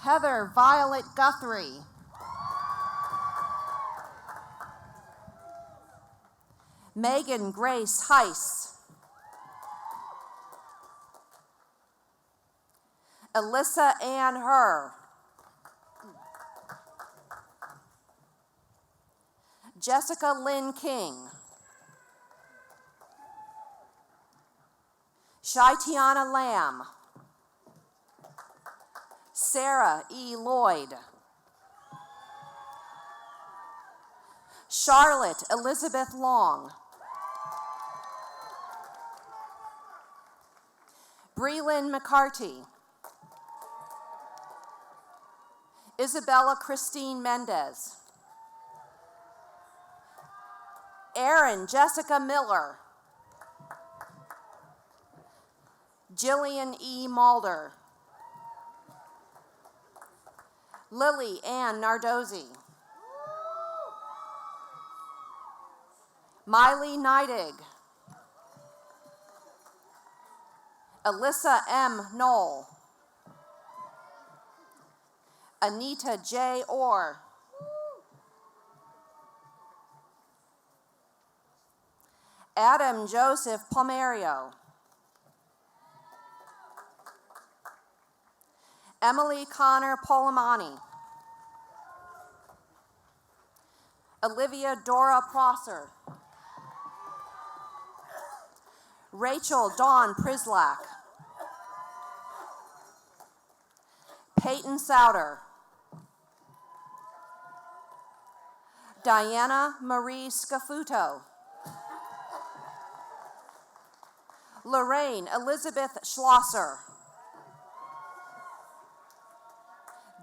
Heather Violet Guthrie. Megan Grace Heiss. Alyssa Ann Herr. Jessica Lynn King. Shaitiana Lamb. Sarah E. Lloyd. Charlotte Elizabeth Long. Breland McCarty. Isabella Christine Mendez. Erin Jessica Miller. Jillian E. Mulder. Lily Ann Nardozzi. Miley Neidig. Alyssa M. Knoll. Anita J. Orr. Adam Joseph Palmerio. Emily Connor Polamani. Olivia Dora Prosser. Rachel Dawn Prislak. Peyton Souter. Diana Marie Scafuto. Lorraine Elizabeth Schlosser.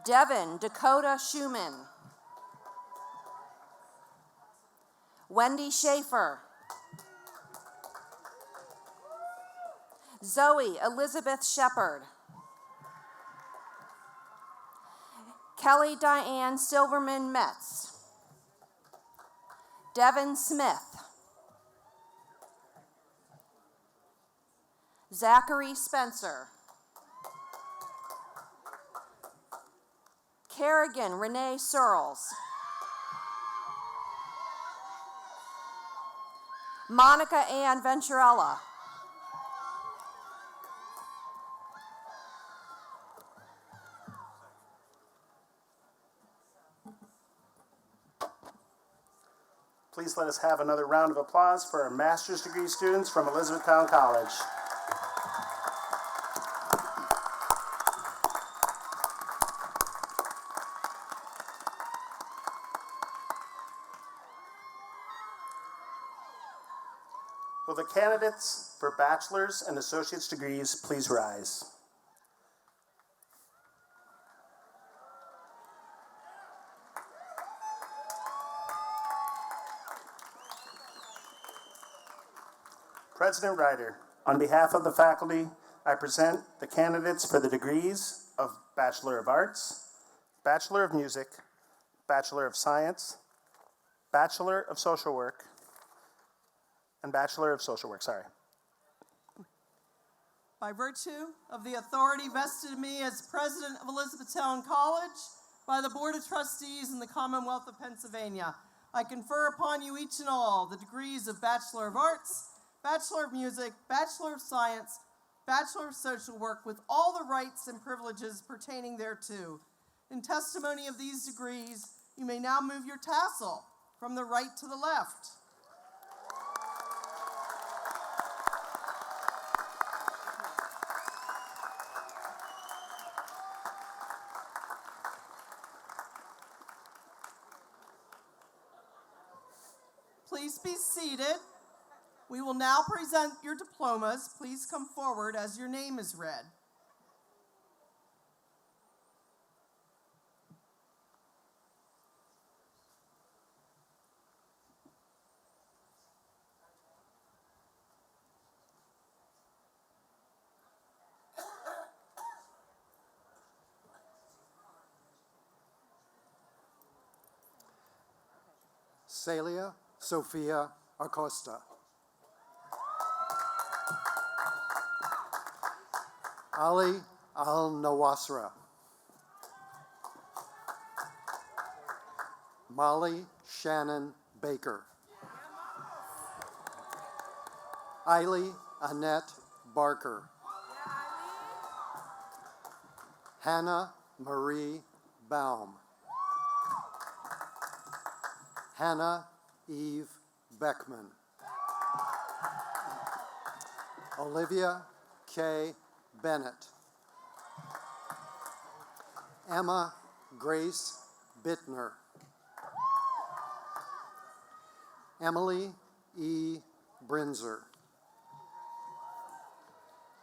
Devin Dakota Schumann. Wendy Schaefer. Zoe Elizabeth Shepard. Kelly Diane Silverman Metz. Devin Smith. Zachary Spencer. Kerrigan Renee Searles. Monica Ann Venturella. Please let us have another round of applause for our master's degree students from Elizabethtown College. Will the candidates for bachelor's and associate's degrees please rise? President Ryder, on behalf of the faculty, I present the candidates for the degrees of Bachelor of Arts, Bachelor of Music, Bachelor of Science, Bachelor of Social Work, and Bachelor of Social Work, sorry. By virtue of the authority vested in me as president of Elizabethtown College by the Board of Trustees in the Commonwealth of Pennsylvania, I confer upon you each and all the degrees of Bachelor of Arts, Bachelor of Music, Bachelor of Science, Bachelor of Social Work, with all the rights and privileges pertaining thereto. In testimony of these degrees, you may now move your tassel from the right to the left. Please be seated. We will now present your diplomas. Please come forward as your name is read. Celia Sofia Acosta. Ali Al-Nawasra. Molly Shannon Baker. Eiley Annette Barker. Hannah Marie Baum. Hannah Eve Beckman. Olivia K. Bennett. Emma Grace Bittner. Emily E. Brinzer.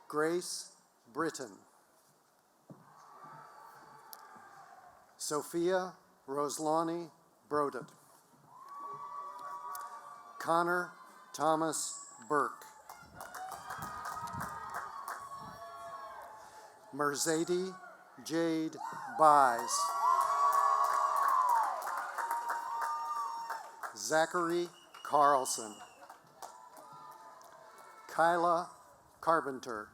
Grace Britton. Sophia Roslani Brodet. Connor Thomas Burke. Mercedes Jade Buys. Zachary Carlson. Kyla Carpenter.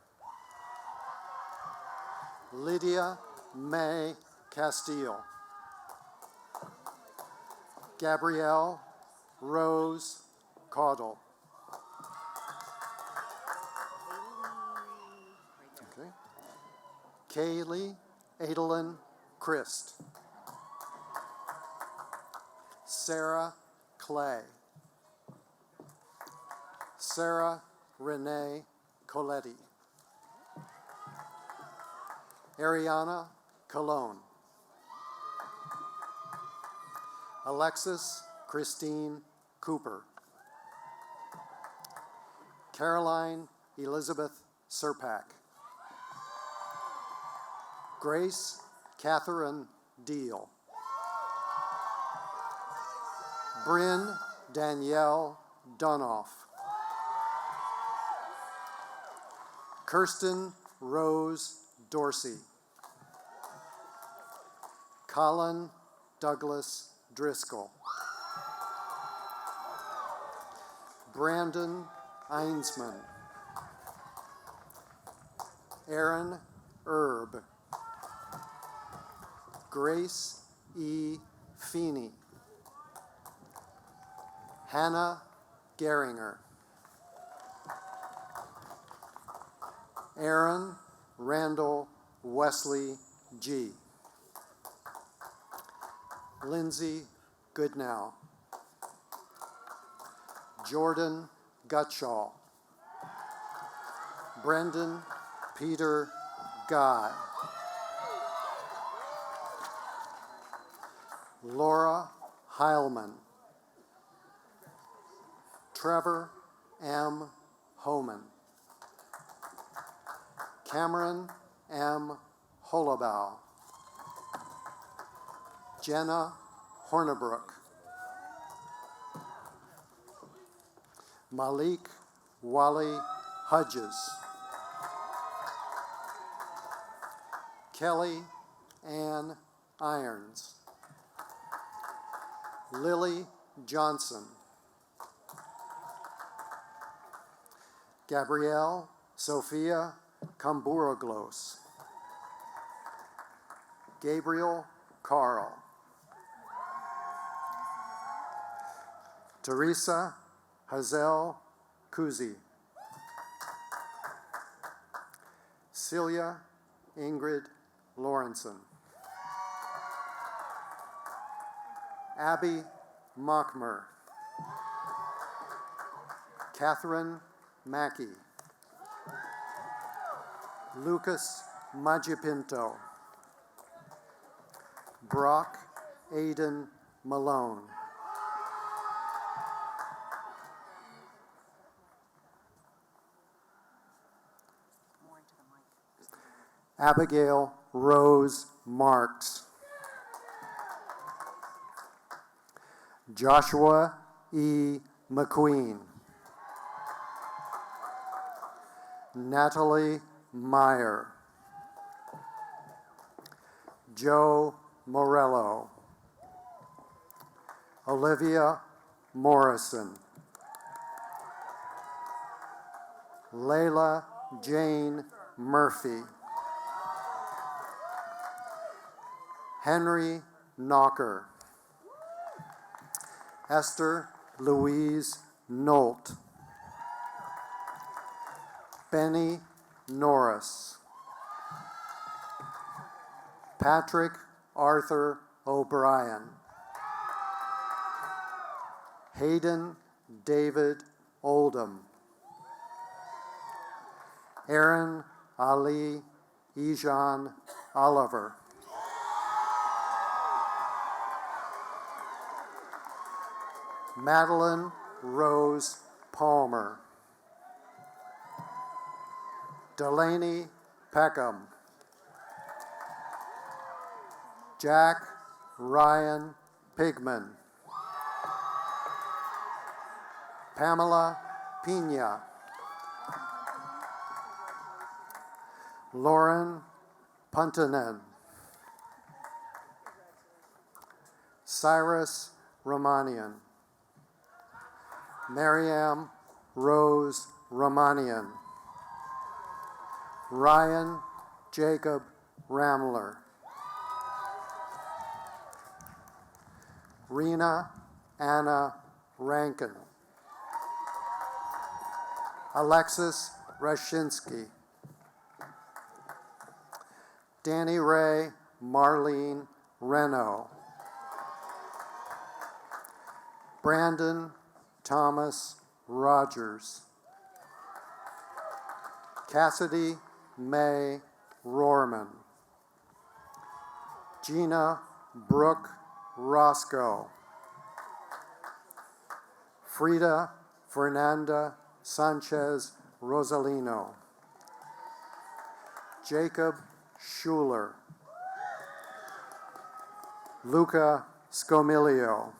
Lydia May Castile. Gabrielle Rose Caudle. Okay. Kaylee Adalyn Christ. Sarah Clay. Sarah Renee Coletti. Ariana Colon. Alexis Christine Cooper. Caroline Elizabeth Serpak. Grace Catherine Deal. Bryn Danielle Dunoff. Kirsten Rose Dorsey. Colin Douglas Driscoll. Brandon Einsman. Aaron Erb. Grace E. Feeney. Hannah Geringer. Aaron Randall Wesley G. Lindsay Goodnow. Jordan Gutschall. Brendan Peter Guy. Laura Heilman. Trevor M. Homan. Cameron M. Holabau. Jenna Hornibrook. Malik Wally Hudges. Kelly Ann Irons. Lily Johnson. Gabrielle Sophia Camburoglos. Gabriel Carl. Teresa Hazel Kuzi. Celia Ingrid Lawrenson. Abby Mockmer. Catherine Mackey. Lucas Magipinto. Brock Aiden Malone. Abigail Rose Marks. Joshua E. McQueen. Natalie Meyer. Joe Morello. Olivia Morrison. Layla Jane Murphy. Henry Knocker. Esther Louise Nolt, Benny Norris, Patrick Arthur O'Brien, Hayden David Oldham, Aaron Ali Ejan Oliver, Madeline Rose Palmer, Delaney Peckham, Jack Ryan Pigman, Pamela Pina, Lauren Puntanen, Cyrus Romanian, Mariam Rose Romanian, Ryan Jacob Ramler, Rena Anna Rankin, Alexis Rashinsky, Danny Ray Marlene Reno, Brandon Thomas Rogers, Cassidy May Rohrman, Gina Brooke Roscoe, Frida Fernanda Sanchez Rosalino, Jacob Schuler, Luca Scomilio,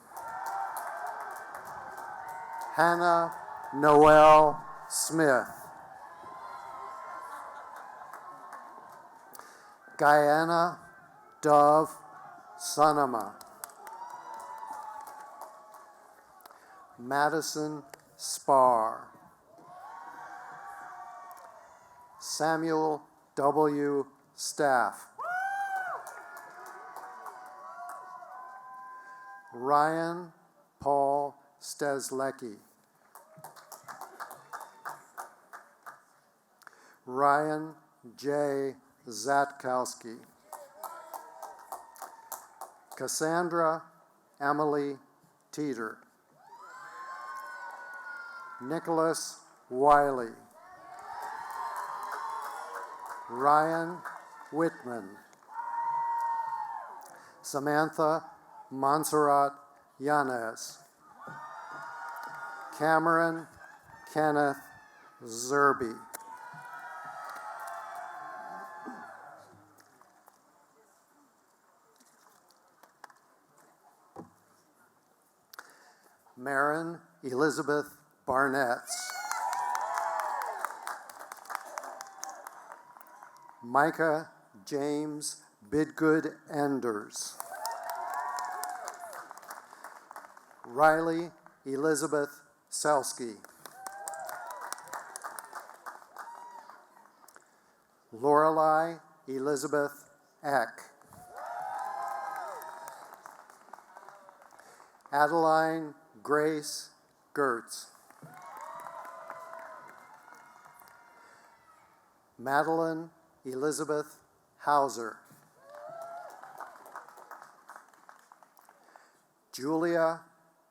Hannah Noel Smith, Guyana Dove Sonoma, Madison Spar, Samuel W. Staff, Ryan Paul Steslecki, Ryan J. Zatkowski, Cassandra Emily Teeter, Nicholas Wiley, Ryan Whitman, Samantha Montserrat Yanez, Cameron Kenneth Zerby, Marin Elizabeth Barnetts, Micah James Bidgood Enders, Riley Elizabeth Selsky, Lorelei Elizabeth Eck, Adeline Grace Gertz, Madeline Elizabeth Hauser, Julia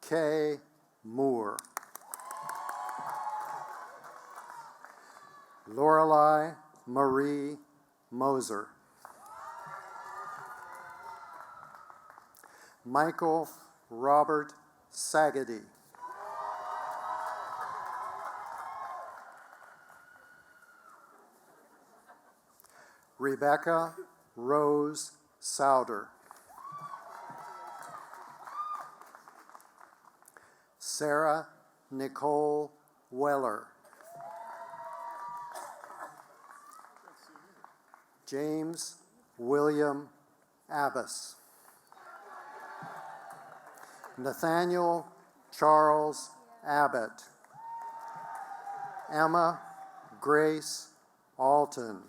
K. Moore, Lorelei Marie Moser, Michael Robert Sagady, Rebecca Rose Souder, Sarah Nicole Weller, James William Abbas, Nathaniel Charles Abbott, Emma Grace Alton,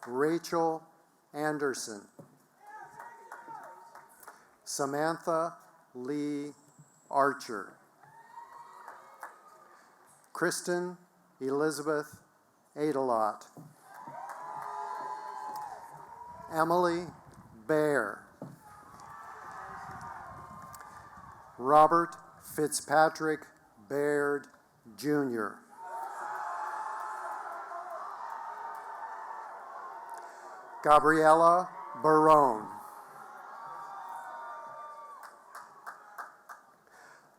Rachel Anderson, Samantha Lee Archer. Kristen Elizabeth Adelot. Emily Baer. Robert Fitzpatrick Baird, Jr. Gabriella Barone.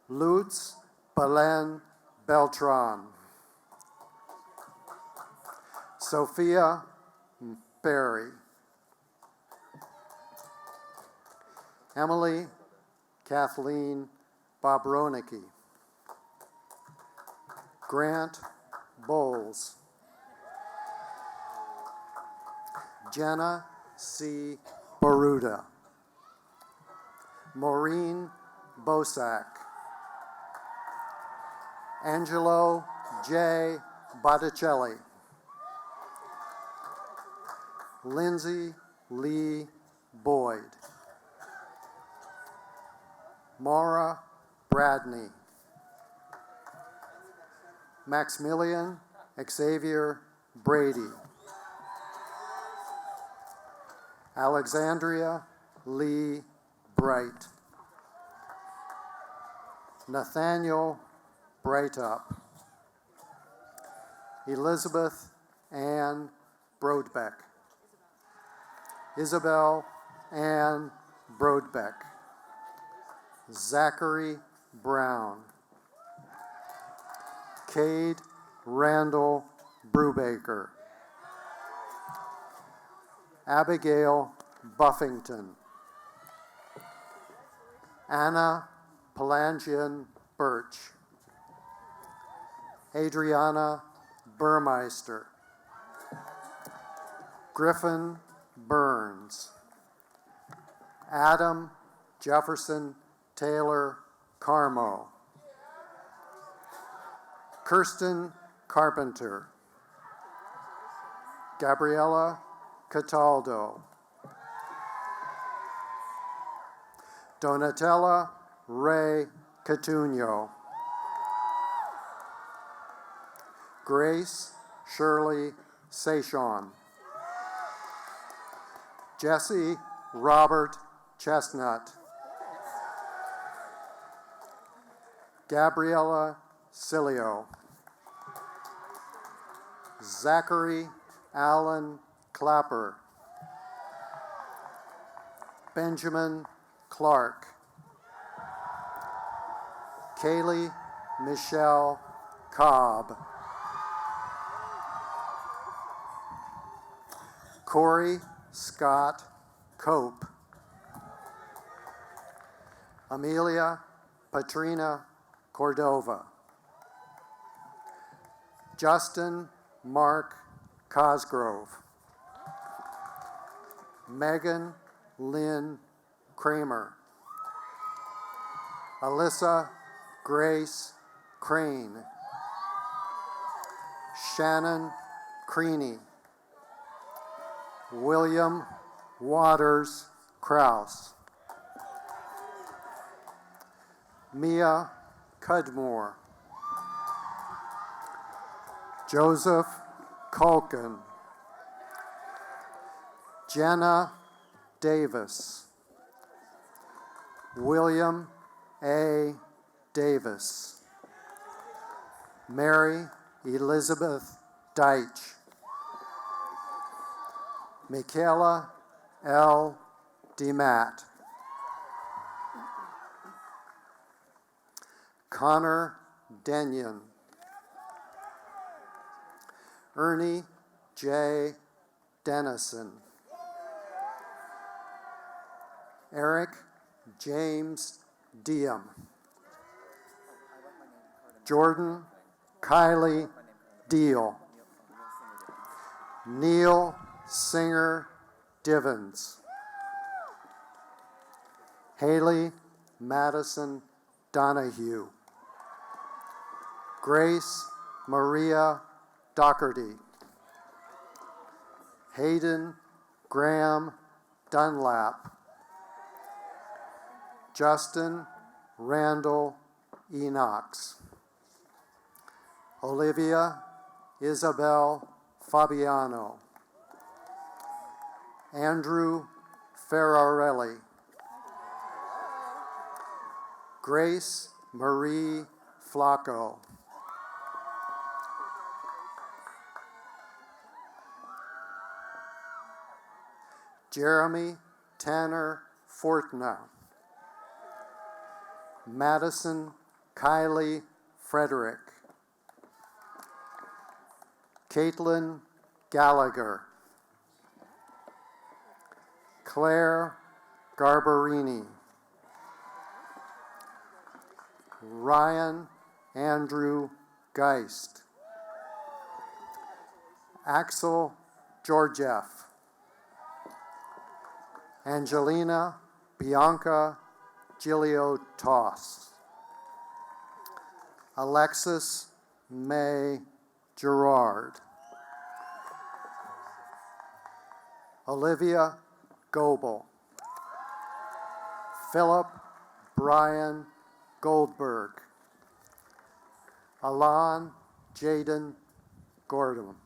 Lutz Belen Beltran. Sophia Berry. Emily Kathleen Bobronicki. Grant Bowles. Jenna C. Baruda. Maureen Bosak. Angelo J. Botticelli. Lindsay Lee Boyd. Mara Bradney. Maximilian Xavier Brady. Alexandria Lee Bright. Nathaniel Breitup. Elizabeth Ann Brodbeck. Isabel Ann Brodbeck. Zachary Brown. Cade Randall Brubaker. Abigail Buffington. Anna Palangian Birch. Adriana Burmeister. Griffin Burns. Adam Jefferson Taylor Carmo. Kirsten Carpenter. Gabriella Cataldo. Donatella Ray Catuno. Grace Shirley Sechon. Jesse Robert Chestnut. Gabriella Cilio. Zachary Allen Clapper. Benjamin Clark. Kaylee Michelle Cobb. Corey Scott Cope. Amelia Patrina Cordova. Justin Mark Cosgrove. Megan Lynn Kramer. Alyssa Grace Crane. Shannon Creaney. William Waters Kraus. Mia Cudmore. Joseph Culkin. Jenna Davis. William A. Davis. Mary Elizabeth Deitch. Michaela L. DeMatt. Connor Denyon. Ernie J. Dennison. Eric James Diem. Jordan Kylie Deal. Neil Singer Divens. Haley Madison Donahue. Grace Maria Doherty. Hayden Graham Dunlap. Justin Randall Enox. Olivia Isabel Fabiano. Andrew Ferrarelli. Grace Marie Flacco. Jeremy Tanner Fortna. Madison Kylie Frederick. Caitlin Gallagher. Claire Garbarini. Ryan Andrew Geist. Axel Georgieff. Angelina Bianca Gilio Toss. Alexis May Gerard. Olivia Goebel. Philip Brian Goldberg. Alon Jaden Gordon.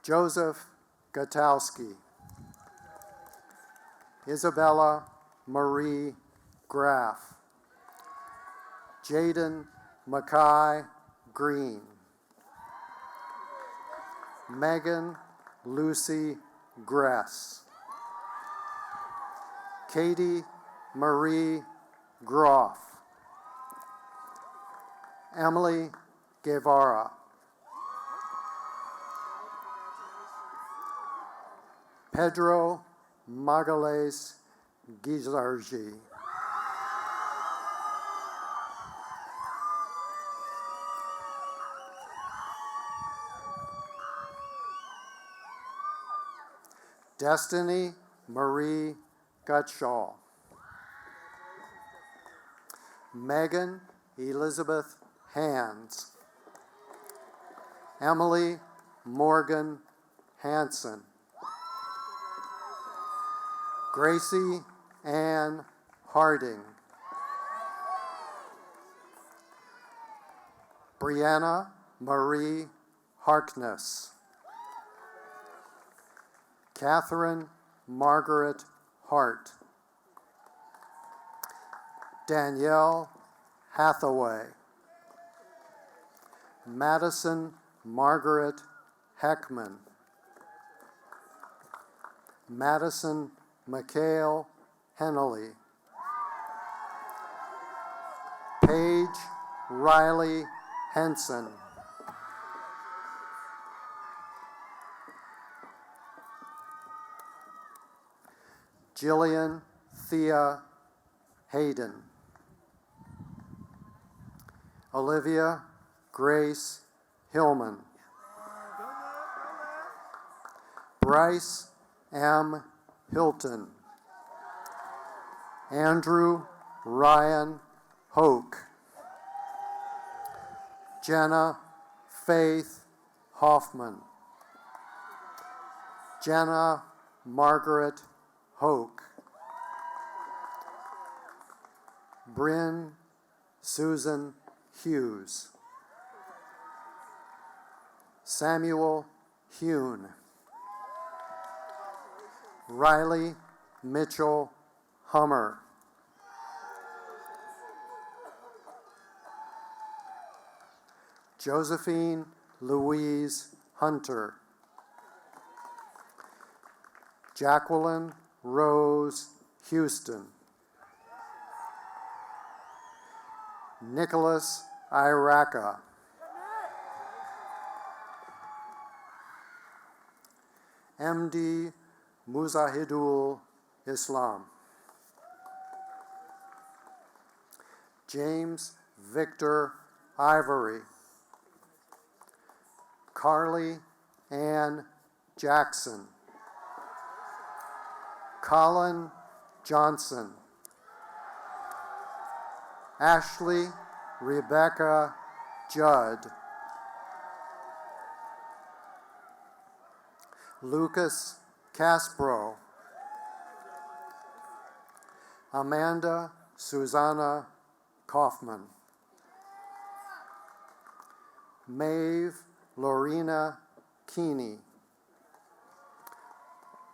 Joseph Gutowski. Isabella Marie Graff. Jaden Mackay Green. Megan Lucy Gress. Katie Marie Groff. Emily Guevara. Pedro Magales Gizarji. Destiny Marie Gutschall. Megan Elizabeth Hands. Emily Morgan Hanson. Gracie Ann Harding. Brianna Marie Harkness. Catherine Margaret Hart. Danielle Hathaway. Madison Margaret Heckman. Madison Mikhail Hennelly. Paige Riley Henson. Jillian Thea Hayden. Olivia Grace Hillman. Bryce M. Hilton. Andrew Ryan Hoke. Jenna Faith Hoffman. Jenna Margaret Hoke. Bryn Susan Hughes. Samuel Hune. Riley Mitchell Hummer. Josephine Louise Hunter. Jacqueline Rose Houston. Nicholas Iraka. MD Muzahidul Islam. James Victor Ivory. Carly Ann Jackson. Colin Johnson. Ashley Rebecca Judd. Lucas Caspro. Amanda Susanna Kaufman. Maeve Lorena Keeney.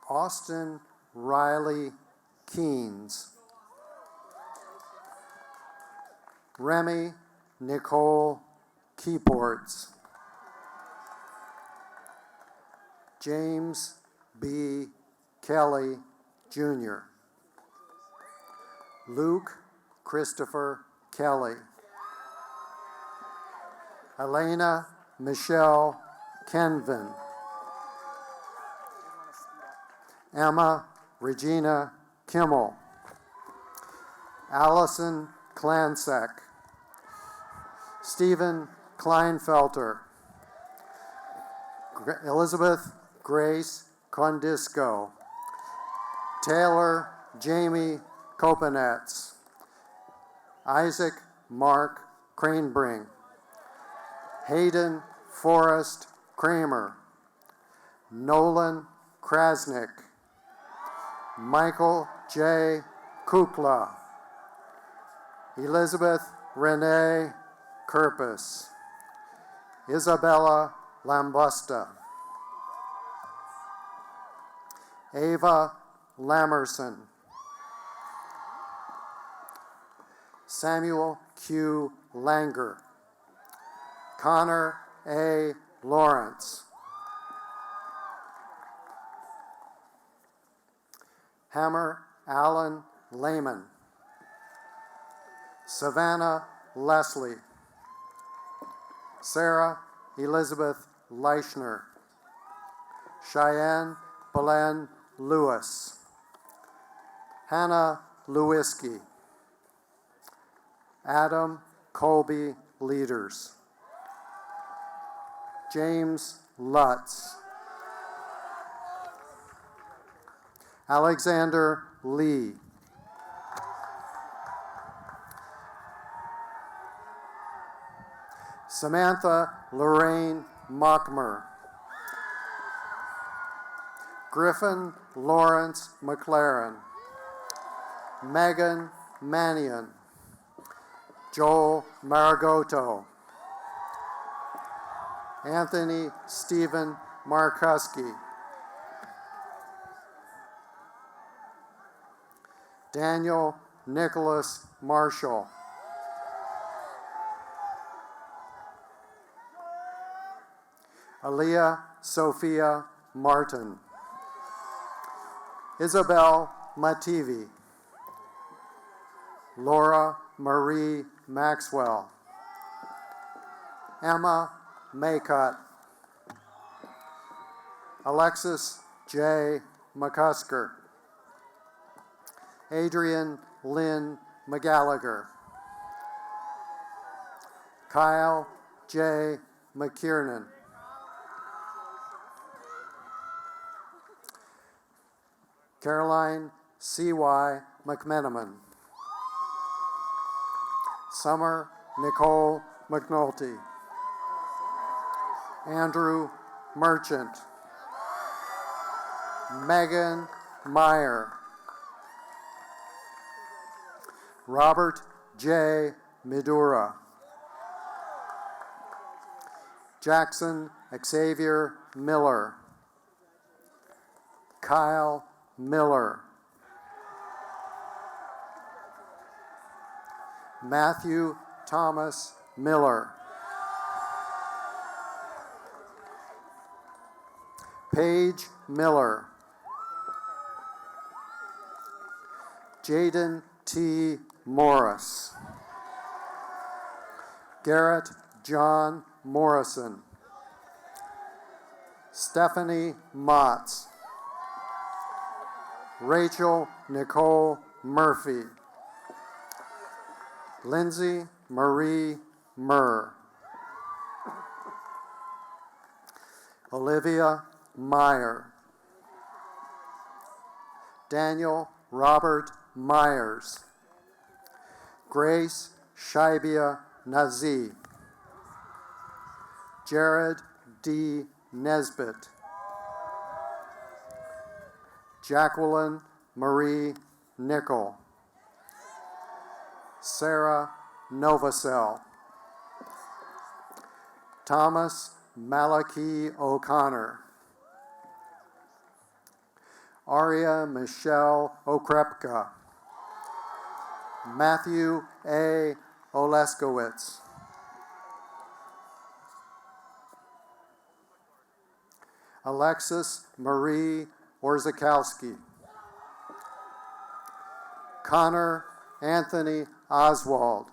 Austin Riley Keynes. Remy Nicole Keyports. James B. Kelly, Jr. Luke Christopher Kelly. Elena Michelle Kenvin. Emma Regina Kimmel. Allison Klansek. Stephen Kleinfelter. Elizabeth Grace Condisco. Taylor Jamie Kopanetz. Isaac Mark Cranebring. Hayden Forrest Kramer. Nolan Krasnick. Michael J. Kukla. Elizabeth Renee Kirpus. Isabella Lambusta. Ava Lamerson. Samuel Q. Langer. Connor A. Lawrence. Hammer Allen Lehman. Savannah Leslie. Sarah Elizabeth Leichner. Cheyenne Belen Lewis. Hannah Lewiski. Adam Colby Leaders. James Lutz. Alexander Lee. Samantha Lorraine Mockmer. Griffin Lawrence McLaren. Megan Mannion. Joel Maragotto. Anthony Stephen Markuski. Daniel Nicholas Marshall. Aaliyah Sophia Martin. Isabel Mativi. Laura Marie Maxwell. Emma Maycott. Alexis J. McCusker. Adrian Lynn McGallagher. Kyle J. McKiernan. Caroline C.Y. McMenamin. Summer Nicole McNulty. Andrew Merchant. Megan Meyer. Robert J. Midura. Jackson Xavier Miller. Kyle Miller. Matthew Thomas Miller. Paige Miller. Jaden T. Morris. Garrett John Morrison. Stephanie Motz. Rachel Nicole Murphy. Lindsay Marie Murr. Olivia Meyer. Daniel Robert Myers. Grace Shaibia Nazi. Jared D. Nesbitt. Jacqueline Marie Nickel. Sarah Novosel. Thomas Malachi O'Connor. Aria Michelle Okrepka. Matthew A. Oleskowitz. Alexis Marie Orzakowski. Connor Anthony Oswald.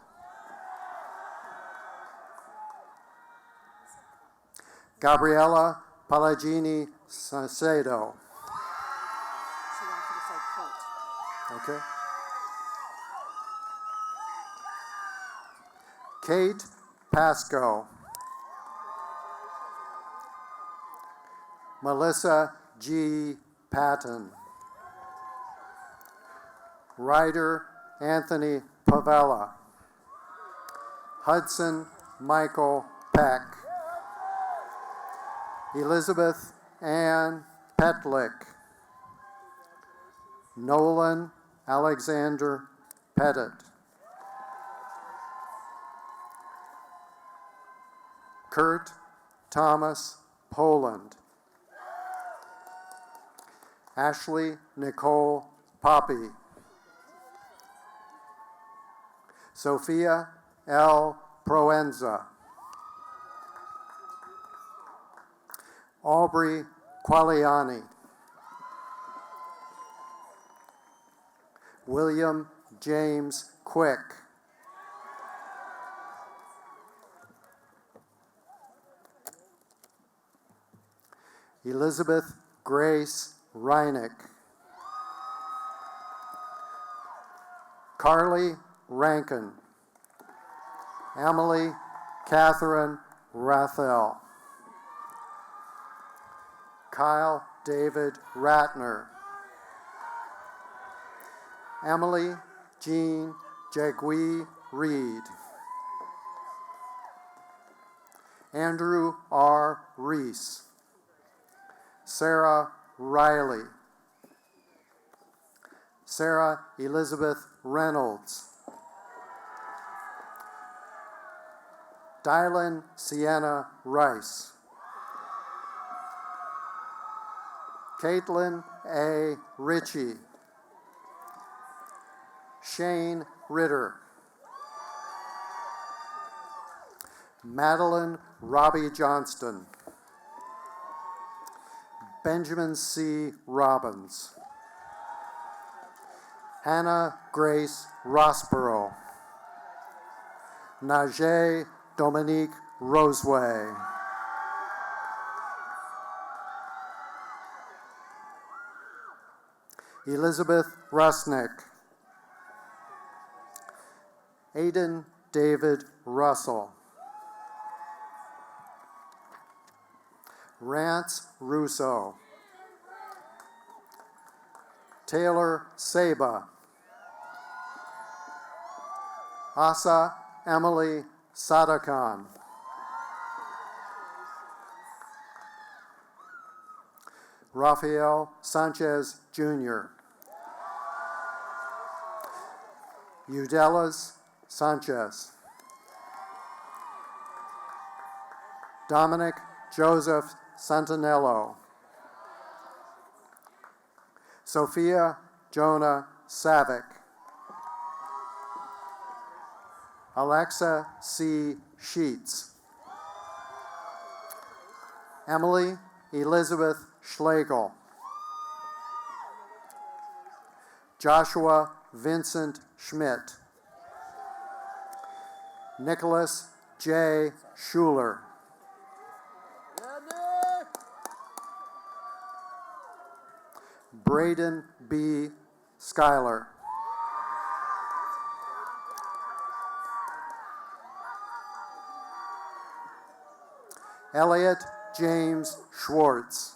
Gabriela Palagini Sacedo. Okay. Kate Pasco. Melissa G. Patton. Ryder Anthony Pavella. Hudson Michael Peck. Elizabeth Ann Petlick. Nolan Alexander Pettit. Kurt Thomas Poland. Ashley Nicole Poppy. Sophia L. Proenza. Aubrey Qualiani. William James Quick. Elizabeth Grace Reinick. Carly Rankin. Emily Catherine Rathel. Kyle David Ratner. Emily Jean Jagui Reed. Andrew R. Reese. Sarah Riley. Sarah Elizabeth Reynolds. Dylan Sienna Rice. Caitlin A. Ritchie. Shane Ritter. Madeline Robbie Johnston. Benjamin C. Robbins. Hannah Grace Rossborough. Najee Dominique Roseway. Elizabeth Rusnick. Aidan David Russell. Rance Russo. Taylor Saba. Asa Emily Sadakan. Rafael Sanchez Jr. Udelas Sanchez. Dominic Joseph Santinello. Sophia Jonah Savick. Alexa C. Sheets. Emily Elizabeth Schlegel. Joshua Vincent Schmidt. Nicholas J. Schuler. Braden B. Schuyler. Elliot James Schwartz.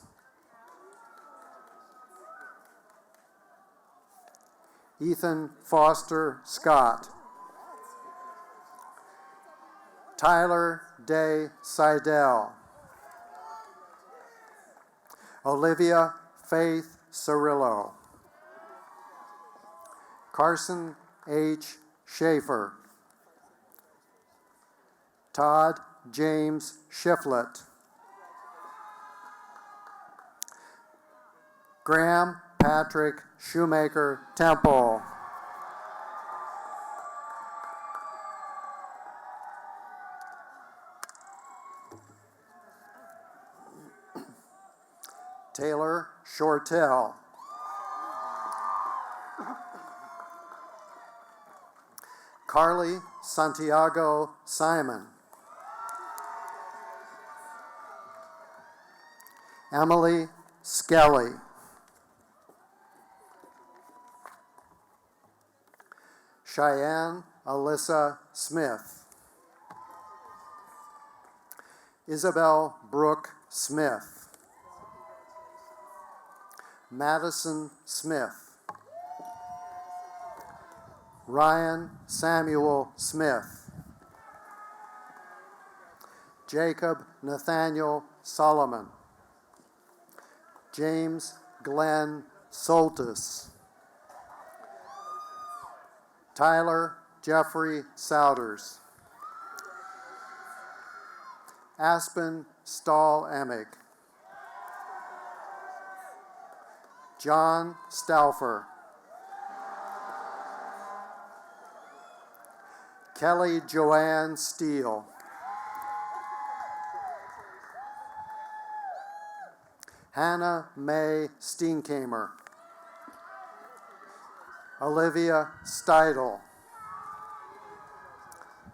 Ethan Foster Scott. Tyler Day Seidel. Olivia Faith Cirillo. Carson H. Schaefer. Todd James Shiflett. Graham Patrick Shoemaker Temple. Taylor Shortell. Carly Santiago Simon. Emily Skelly. Cheyenne Alyssa Smith. Isabel Brooke Smith. Madison Smith. Ryan Samuel Smith. Jacob Nathaniel Solomon. James Glenn Soltis. Tyler Jeffrey Souders. Aspen Stahl Emig. John Stauffer. Kelly Joanne Steele. Hannah Mae Steenkamer. Olivia Steidel.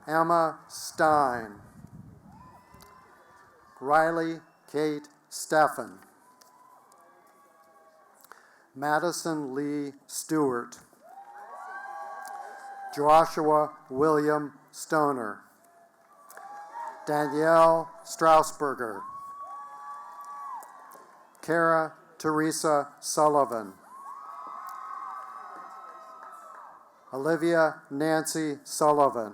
Emma Stein. Riley Kate Steffen. Madison Lee Stewart. Joshua William Stoner. Danielle Strausberger. Kara Teresa Sullivan. Olivia Nancy Sullivan.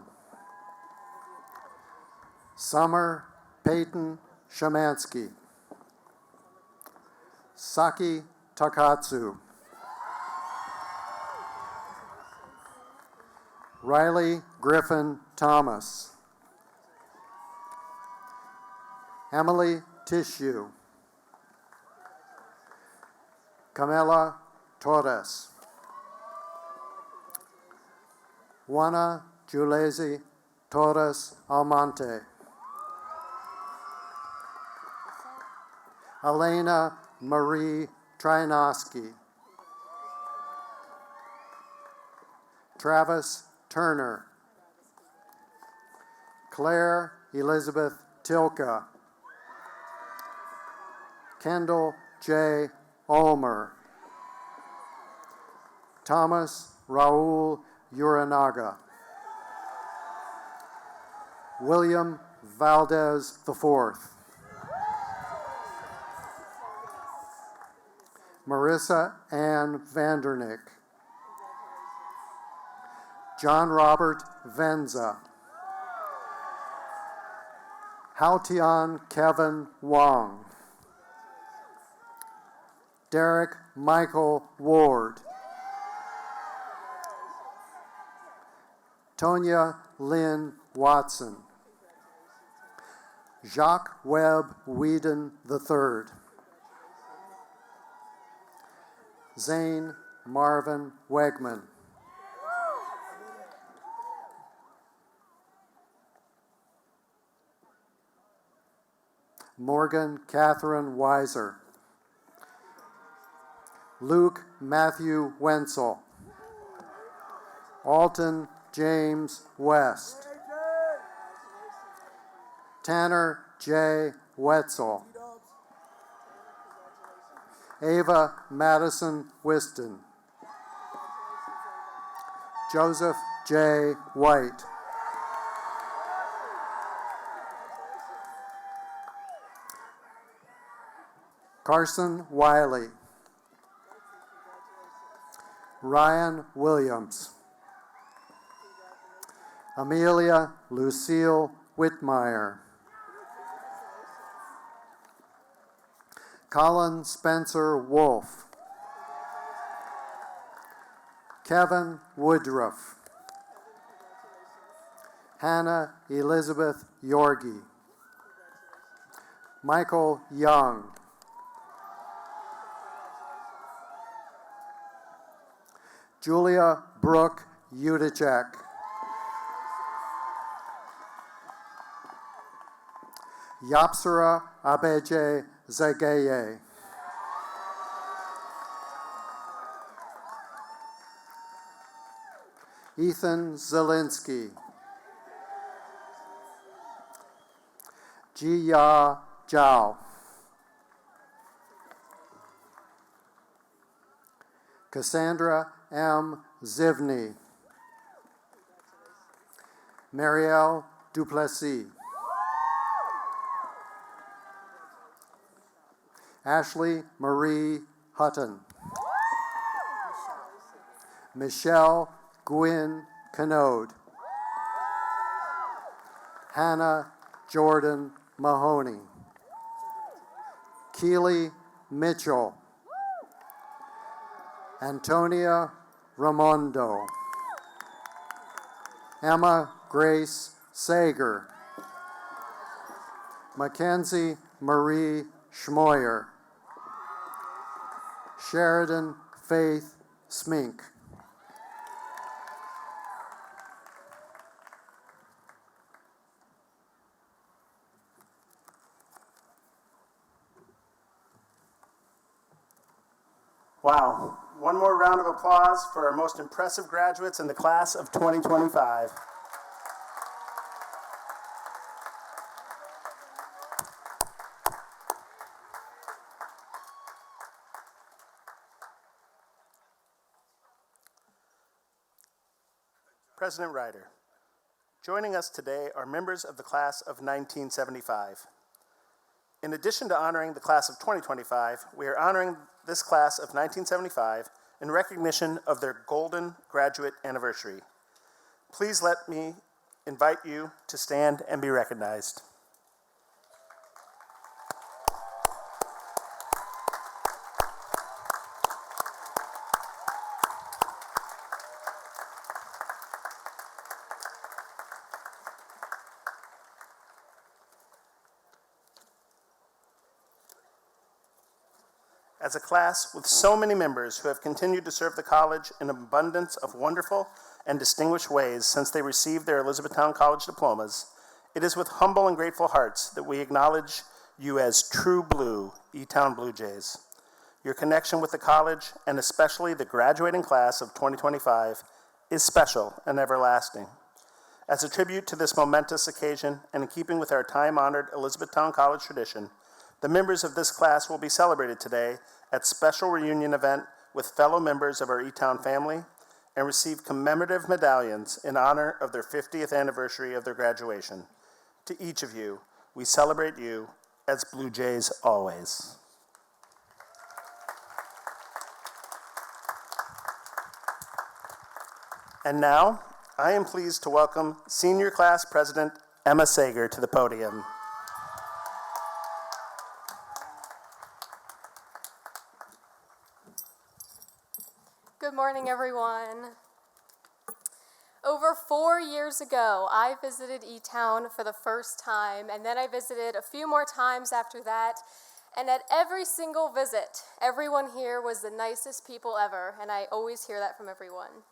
Summer Peyton Shamansky. Saki Takatsu. Riley Griffin Thomas. Emily Tissue. Camila Torres. Juana Julesi Torres Almonte. Elena Marie Trinoski. Travis Turner. Claire Elizabeth Tilka. Kendall J. Ulmer. Thomas Raul Uranaga. William Valdez IV. Marissa Ann Vandernick. John Robert Venza. Hautian Kevin Wong. Derek Michael Ward. Tonya Lynn Watson. Jacques Webb Whedon III. Zane Marvin Wegman. Morgan Catherine Weiser. Luke Matthew Wenzel. Alton James West. Tanner J. Wetzel. Ava Madison Whiston. Joseph J. White. Carson Wiley. Ryan Williams. Amelia Lucille Whitmire. Colin Spencer Wolf. Kevin Woodruff. Hannah Elizabeth Yorgi. Michael Young. Julia Brooke Udicek. Yapsara Abeje Zageye. Ethan Zielinski. Jia Zhao. Cassandra M. Zivny. Marielle Duplessis. Ashley Marie Hutton. Michelle Gwynn Canode. Hannah Jordan Mahoney. Keely Mitchell. Antonia Ramondo. Emma Grace Sager. Mackenzie Marie Schmoyer. Sheridan Faith Smink. Wow. One more round of applause for our most impressive graduates in the class of 2025. President Ryder, joining us today are members of the class of 1975. In addition to honoring the class of 2025, we are honoring this class of 1975 in recognition of their golden graduate anniversary. Please let me invite you to stand and be recognized. As a class with so many members who have continued to serve the college in an abundance of wonderful and distinguished ways since they received their Elizabethtown College diplomas, it is with humble and grateful hearts that we acknowledge you as true blue E-Town Blue Jays. Your connection with the college, and especially the graduating class of 2025, is special and everlasting. As a tribute to this momentous occasion, and in keeping with our time-honored Elizabethtown College tradition, the members of this class will be celebrated today at special reunion event with fellow members of our E-Town family and receive commemorative medallions in honor of their 50th anniversary of their graduation. To each of you, we celebrate you as Blue Jays always. And now, I am pleased to welcome Senior Class President Emma Sager to the podium. Good morning, everyone. Over 4 years ago, I visited E-Town for the first time, and then I visited a few more times after that. And at every single visit, everyone here was the nicest people ever, and I always hear that from everyone.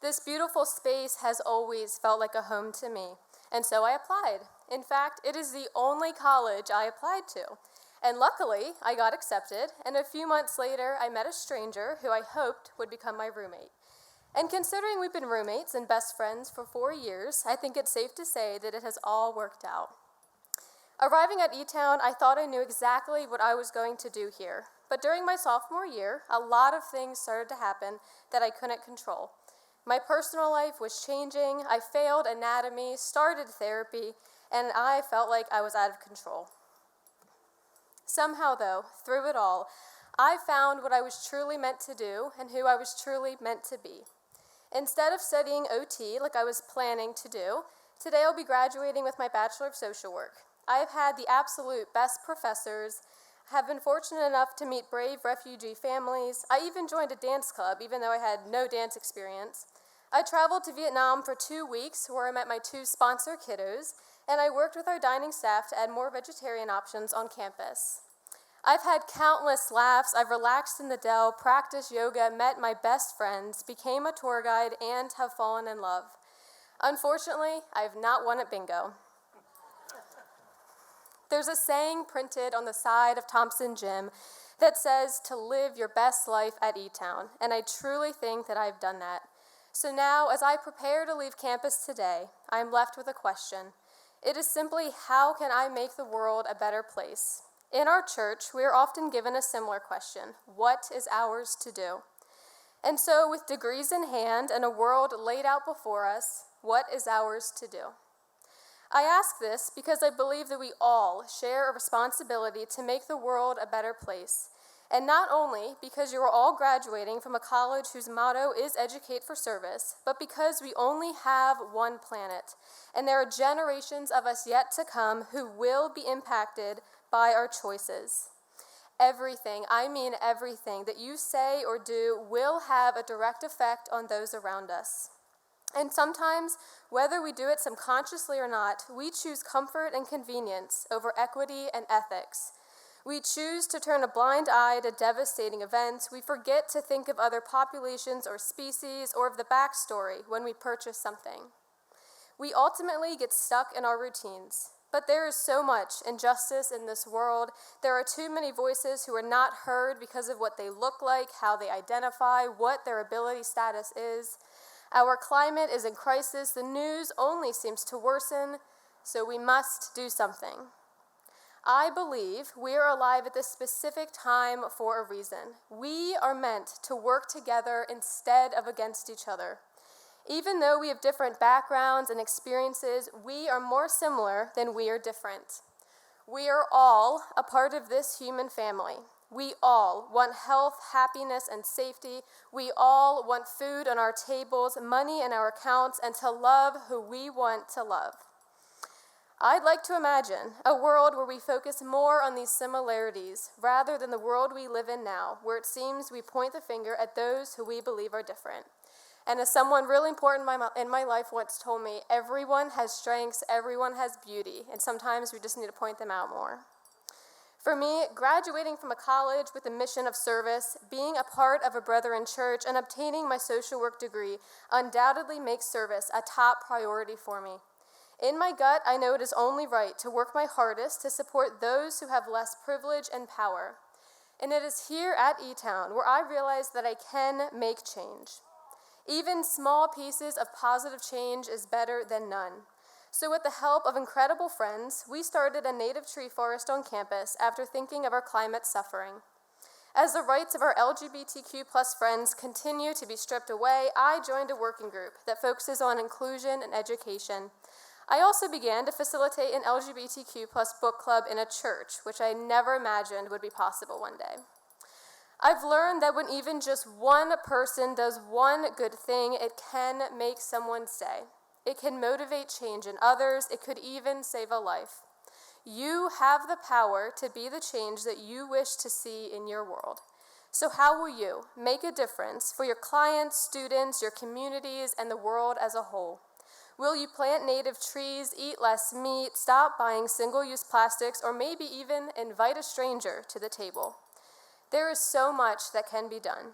This beautiful space has always felt like a home to me, and so I applied. In fact, it is the only college I applied to. And luckily, I got accepted, and a few months later, I met a stranger who I hoped would become my roommate. And considering we've been roommates and best friends for 4 years, I think it's safe to say that it has all worked out. Arriving at E-Town, I thought I knew exactly what I was going to do here. But during my sophomore year, a lot of things started to happen that I couldn't control. My personal life was changing, I failed anatomy, started therapy, and I felt like I was out of control. Somehow, though, through it all, I found what I was truly meant to do and who I was truly meant to be. Instead of studying OT like I was planning to do, today I'll be graduating with my Bachelor of Social Work. I have had the absolute best professors, have been fortunate enough to meet brave refugee families. I even joined a dance club, even though I had no dance experience. I traveled to Vietnam for 2 weeks where I met my 2 sponsor kiddos, and I worked with our dining staff to add more vegetarian options on campus. I've had countless laughs, I've relaxed in the Dell, practiced yoga, met my best friends, became a tour guide, and have fallen in love. Unfortunately, I have not won at bingo. There's a saying printed on the side of Thompson Gym that says to live your best life at E-Town, and I truly think that I've done that. So now, as I prepare to leave campus today, I am left with a question. It is simply, how can I make the world a better place? In our church, we are often given a similar question. What is ours to do? And so, with degrees in hand and a world laid out before us, what is ours to do? I ask this because I believe that we all share a responsibility to make the world a better place. And not only because you are all graduating from a college whose motto is Educate for Service, but because we only have one planet, and there are generations of us yet to come who will be impacted by our choices. Everything, I mean everything, that you say or do will have a direct effect on those around us. And sometimes, whether we do it subconsciously or not, we choose comfort and convenience over equity and ethics. We choose to turn a blind eye to devastating events. We forget to think of other populations or species or of the backstory when we purchase something. We ultimately get stuck in our routines. But there is so much injustice in this world. There are too many voices who are not heard because of what they look like, how they identify, what their ability status is. Our climate is in crisis. The news only seems to worsen, so we must do something. I believe we are alive at this specific time for a reason. We are meant to work together instead of against each other. Even though we have different backgrounds and experiences, we are more similar than we are different. We are all a part of this human family. We all want health, happiness, and safety. We all want food on our tables, money in our accounts, and to love who we want to love. I'd like to imagine a world where we focus more on these similarities rather than the world we live in now, where it seems we point the finger at those who we believe are different. And as someone really important in my life once told me, everyone has strengths, everyone has beauty, and sometimes we just need to point them out more. For me, graduating from a college with a mission of service, being a part of a Brethren church, and obtaining my social work degree undoubtedly makes service a top priority for me. In my gut, I know it is only right to work my hardest to support those who have less privilege and power. And it is here at E-Town where I realize that I can make change. Even small pieces of positive change is better than none. So with the help of incredible friends, we started a native tree forest on campus after thinking of our climate suffering. As the rights of our LGBTQ+ friends continue to be stripped away, I joined a working group that focuses on inclusion and education. I also began to facilitate an LGBTQ+ book club in a church, which I never imagined would be possible one day. I've learned that when even just one person does one good thing, it can make someone's day. It can motivate change in others. It could even save a life. You have the power to be the change that you wish to see in your world. So how will you make a difference for your clients, students, your communities, and the world as a whole? Will you plant native trees, eat less meat, stop buying single-use plastics, or maybe even invite a stranger to the table? There is so much that can be done.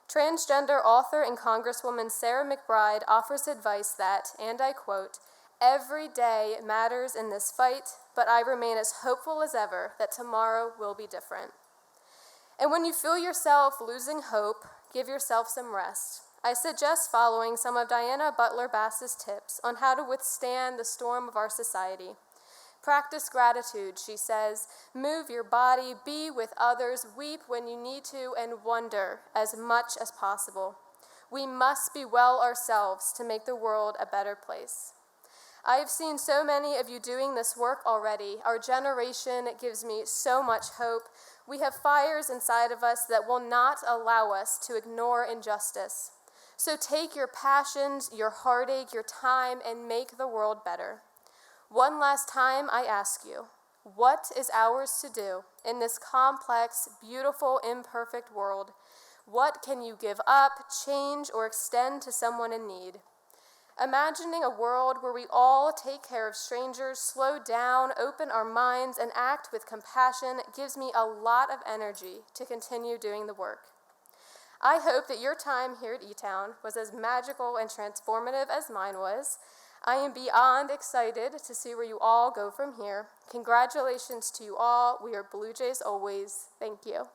Transgender author and Congresswoman Sarah McBride offers advice that, and I quote, "Every day matters in this fight, but I remain as hopeful as ever that tomorrow will be different." And when you feel yourself losing hope, give yourself some rest. I suggest following some of Diana Butler Bass's tips on how to withstand the storm of our society. Practice gratitude, she says. Move your body, be with others, weep when you need to, and wonder as much as possible. We must be well ourselves to make the world a better place. I've seen so many of you doing this work already. Our generation gives me so much hope. We have fires inside of us that will not allow us to ignore injustice. So take your passions, your heartache, your time, and make the world better. One last time, I ask you, what is ours to do in this complex, beautiful, imperfect world? What can you give up, change, or extend to someone in need? Imagining a world where we all take care of strangers, slow down, open our minds, and act with compassion gives me a lot of energy to continue doing the work. I hope that your time here at E-Town was as magical and transformative as mine was. I am beyond excited to see where you all go from here. Congratulations to you all. We are Blue Jays always. Thank you.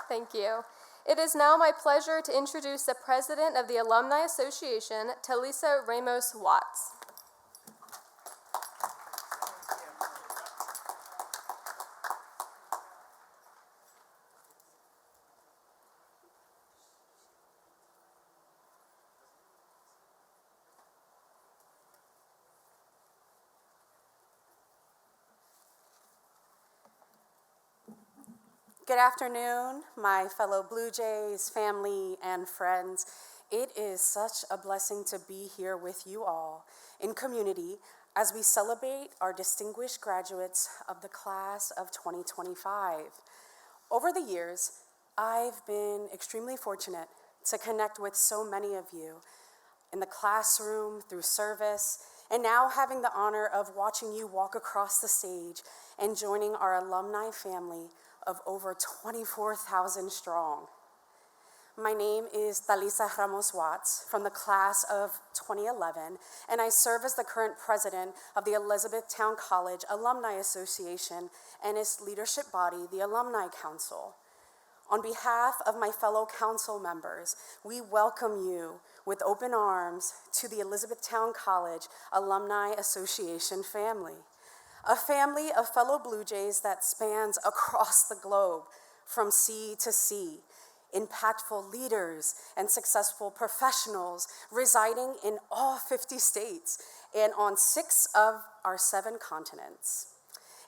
Thank you. It is now my pleasure to introduce the president of the Alumni Association, Talisa Ramos Watts. Good afternoon, my fellow Blue Jays, family, and friends. It is such a blessing to be here with you all in community as we celebrate our distinguished graduates of the class of 2025. Over the years, I've been extremely fortunate to connect with so many of you in the classroom, through service, and now having the honor of watching you walk across the stage and joining our alumni family of over 24,000 strong. My name is Talisa Ramos Watts from the class of 2011, and I serve as the current president of the Elizabethtown College Alumni Association and its leadership body, the Alumni Council. On behalf of my fellow council members, we welcome you with open arms to the Elizabethtown College Alumni Association family. A family of fellow Blue Jays that spans across the globe from sea to sea, impactful leaders and successful professionals residing in all 50 states and on 6 of our 7 continents.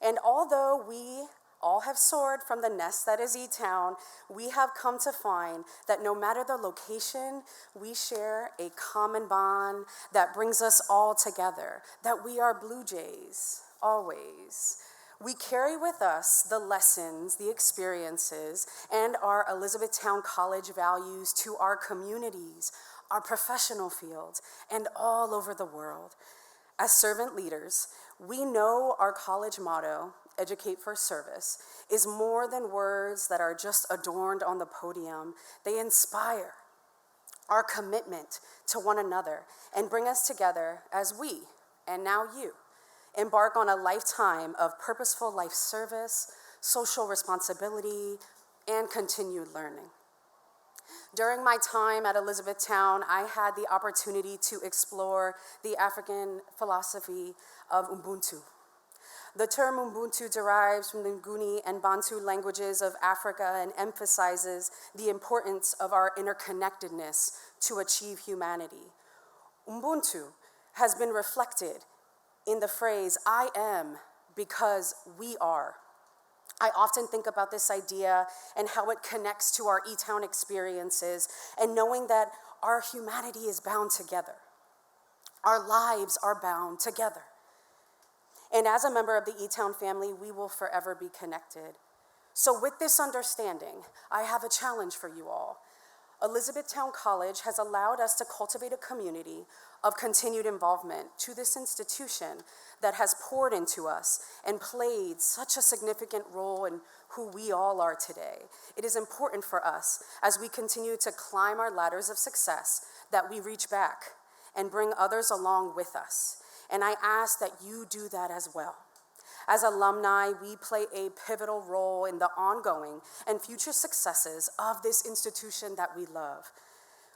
And although we all have soared from the nest that is E-Town, we have come to find that no matter the location, we share a common bond that brings us all together, that we are Blue Jays. Always. We carry with us the lessons, the experiences, and our Elizabethtown College values to our communities, our professional fields, and all over the world. As servant leaders, we know our college motto, Educate for Service, is more than words that are just adorned on the podium. They inspire our commitment to one another and bring us together as we, and now you, embark on a lifetime of purposeful life service, social responsibility, and continued learning. During my time at Elizabethtown, I had the opportunity to explore the African philosophy of Ubuntu. The term Ubuntu derives from the Nguni and Bantu languages of Africa and emphasizes the importance of our interconnectedness to achieve humanity. Ubuntu has been reflected in the phrase, I am because we are. I often think about this idea and how it connects to our E-Town experiences and knowing that our humanity is bound together. Our lives are bound together. And as a member of the E-Town family, we will forever be connected. So with this understanding, I have a challenge for you all. Elizabethtown College has allowed us to cultivate a community of continued involvement to this institution that has poured into us and played such a significant role in who we all are today. It is important for us as we continue to climb our ladders of success that we reach back and bring others along with us. And I ask that you do that as well. As alumni, we play a pivotal role in the ongoing and future successes of this institution that we love.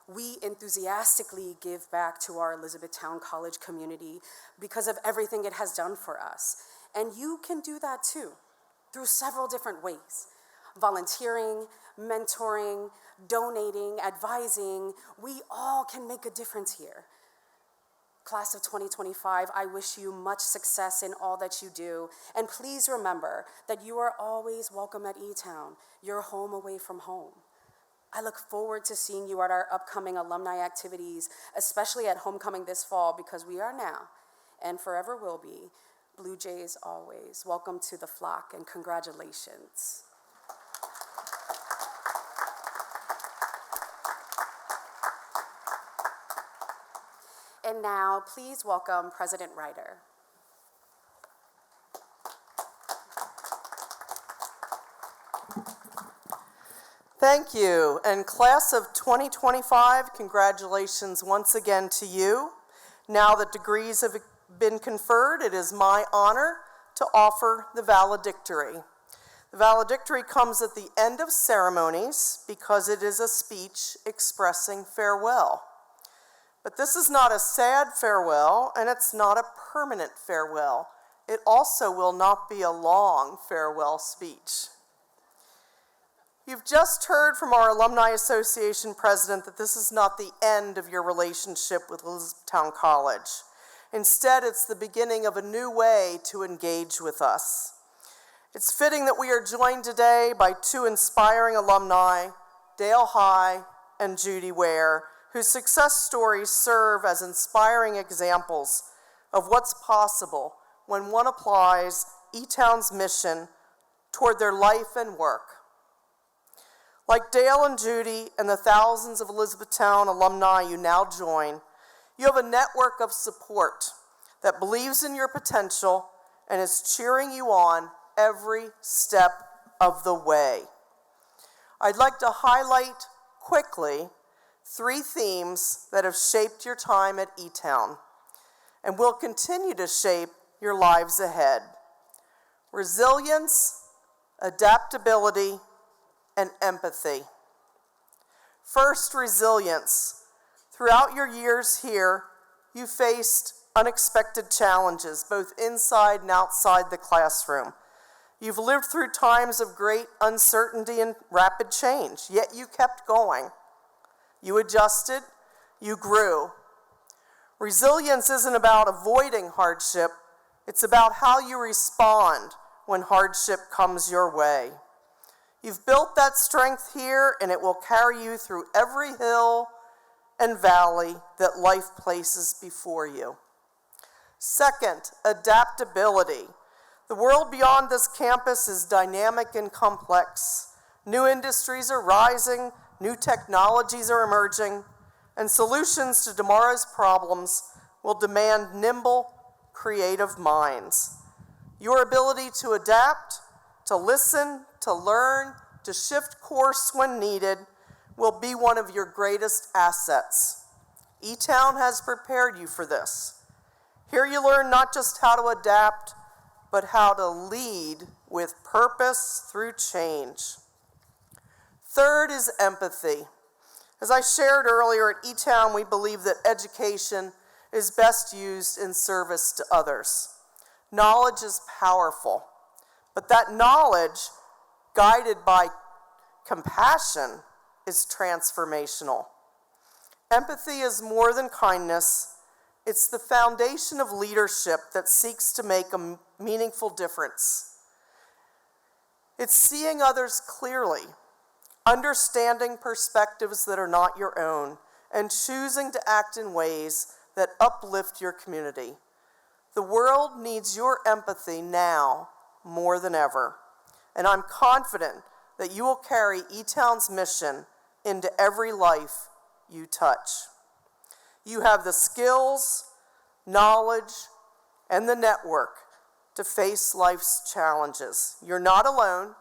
We enthusiastically give back to our Elizabethtown College community because of everything it has done for us. And you can do that too, through several different ways. Volunteering, mentoring, donating, advising, we all can make a difference here. Class of 2025, I wish you much success in all that you do. And please remember that you are always welcome at E-Town, your home away from home. I look forward to seeing you at our upcoming alumni activities, especially at homecoming this fall, because we are now and forever will be. Blue Jays always. Welcome to the flock and congratulations. And now, please welcome President Ryder. Thank you. And class of 2025, congratulations once again to you. Now that degrees have been conferred, it is my honor to offer the valedictory. The valedictory comes at the end of ceremonies because it is a speech expressing farewell. But this is not a sad farewell, and it's not a permanent farewell. It also will not be a long farewell speech. You've just heard from our Alumni Association president that this is not the end of your relationship with Elizabethtown College. Instead, it's the beginning of a new way to engage with us. It's fitting that we are joined today by two inspiring alumni, Dale High and Judy Ware, whose success stories serve as inspiring examples of what's possible when one applies E-Town's mission toward their life and work. Like Dale and Judy and the thousands of Elizabethtown alumni you now join, you have a network of support that believes in your potential and is cheering you on every step of the way. I'd like to highlight quickly 3 themes that have shaped your time at E-Town and will continue to shape your lives ahead: resilience, adaptability, and empathy. First, resilience. Throughout your years here, you faced unexpected challenges, both inside and outside the classroom. You've lived through times of great uncertainty and rapid change, yet you kept going. You adjusted, you grew. Resilience isn't about avoiding hardship, it's about how you respond when hardship comes your way. You've built that strength here, and it will carry you through every hill and valley that life places before you. Second, adaptability. The world beyond this campus is dynamic and complex. New industries are rising, new technologies are emerging, and solutions to tomorrow's problems will demand nimble, creative minds. Your ability to adapt, to listen, to learn, to shift course when needed will be one of your greatest assets. E-Town has prepared you for this. Here you learn not just how to adapt, but how to lead with purpose through change. Third is empathy. As I shared earlier, at E-Town, we believe that education is best used in service to others. Knowledge is powerful, but that knowledge, guided by compassion, is transformational. Empathy is more than kindness. It's the foundation of leadership that seeks to make a meaningful difference. It's seeing others clearly, understanding perspectives that are not your own, and choosing to act in ways that uplift your community. The world needs your empathy now more than ever, and I'm confident that you will carry E-Town's mission into every life you touch. You have the skills, knowledge, and the network to face life's challenges. You're not alone.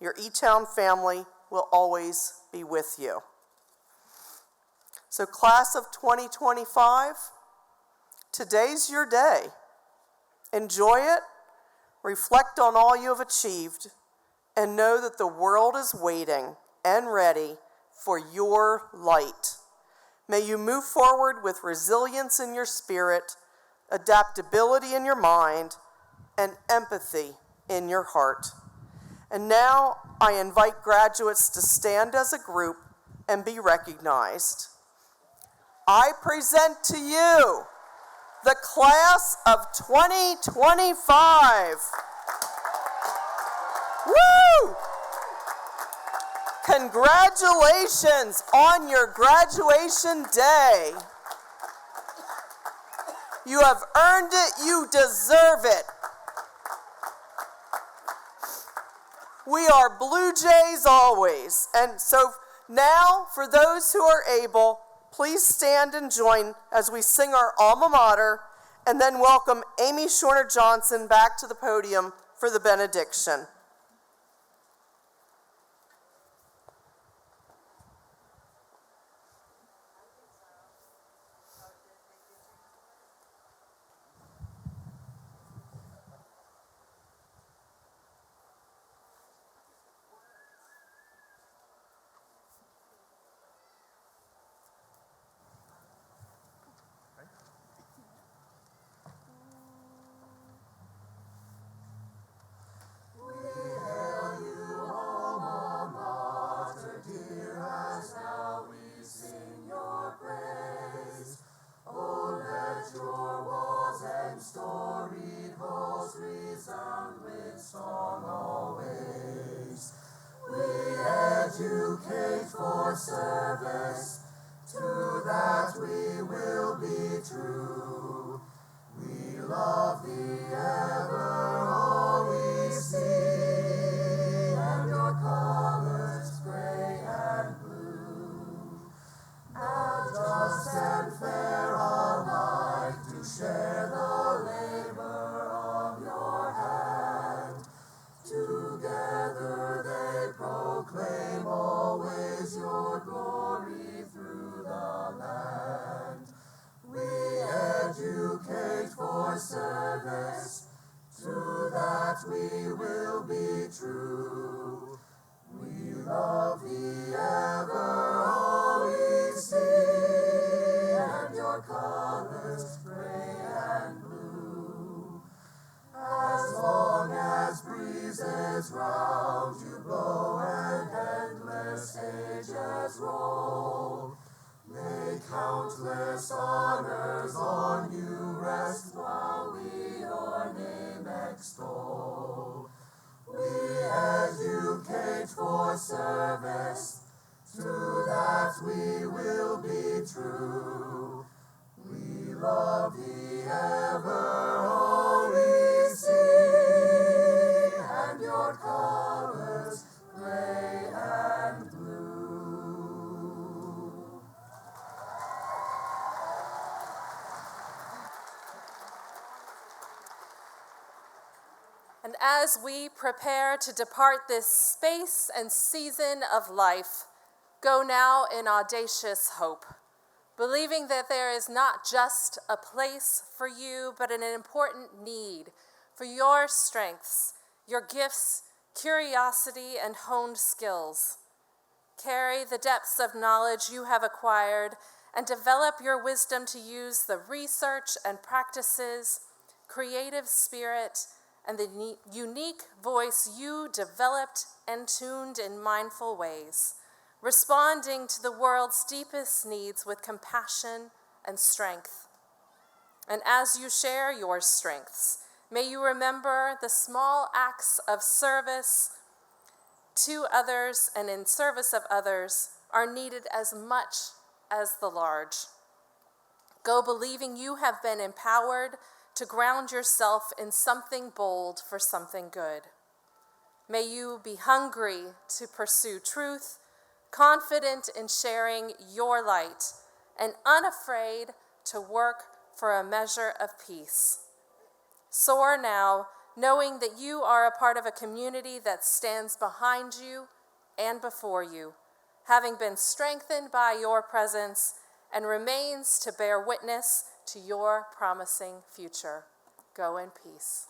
Your E-Town family will always be with you. So class of 2025, today's your day. Enjoy it, reflect on all you have achieved, and know that the world is waiting and ready for your light. May you move forward with resilience in your spirit, adaptability in your mind, and empathy in your heart. And now I invite graduates to stand as a group and be recognized. I present to you the class of 2025. Woo! Congratulations on your graduation day. You have earned it. You deserve it. We are Blue Jays always. And so now, for those who are able, please stand and join as we sing our alma mater, and then welcome Amy Shorner-Johnson back to the podium for the benediction. Educate for service, to that we will be true. We love thee ever, all we see, and your colors gray and blue. Now just and fair alike to share the labor of your hand. Together they proclaim always your glory through the land. We educate for service, to that we will be true. We love thee ever, all we see, and your colors gray and blue. As long as breezes round you blow and endless ages roll, may countless honors on you rest while we your name extol. We educate for service, to that we will be true. We love thee ever, all we see, and your colors gray and blue. And as we prepare to depart this space and season of life, go now in audacious hope, believing that there is not just a place for you, but an important need for your strengths, your gifts, curiosity, and honed skills. Carry the depths of knowledge you have acquired and develop your wisdom to use the research and practices, creative spirit, and the unique voice you developed and tuned in mindful ways, responding to the world's deepest needs with compassion and strength. And as you share your strengths, may you remember the small acts of service to others and in service of others are needed as much as the large. Go believing you have been empowered to ground yourself in something bold for something good. May you be hungry to pursue truth, confident in sharing your light, and unafraid to work for a measure of peace. Soar now, knowing that you are a part of a community that stands behind you and before you, having been strengthened by your presence and remains to bear witness to your promising future. Go in peace.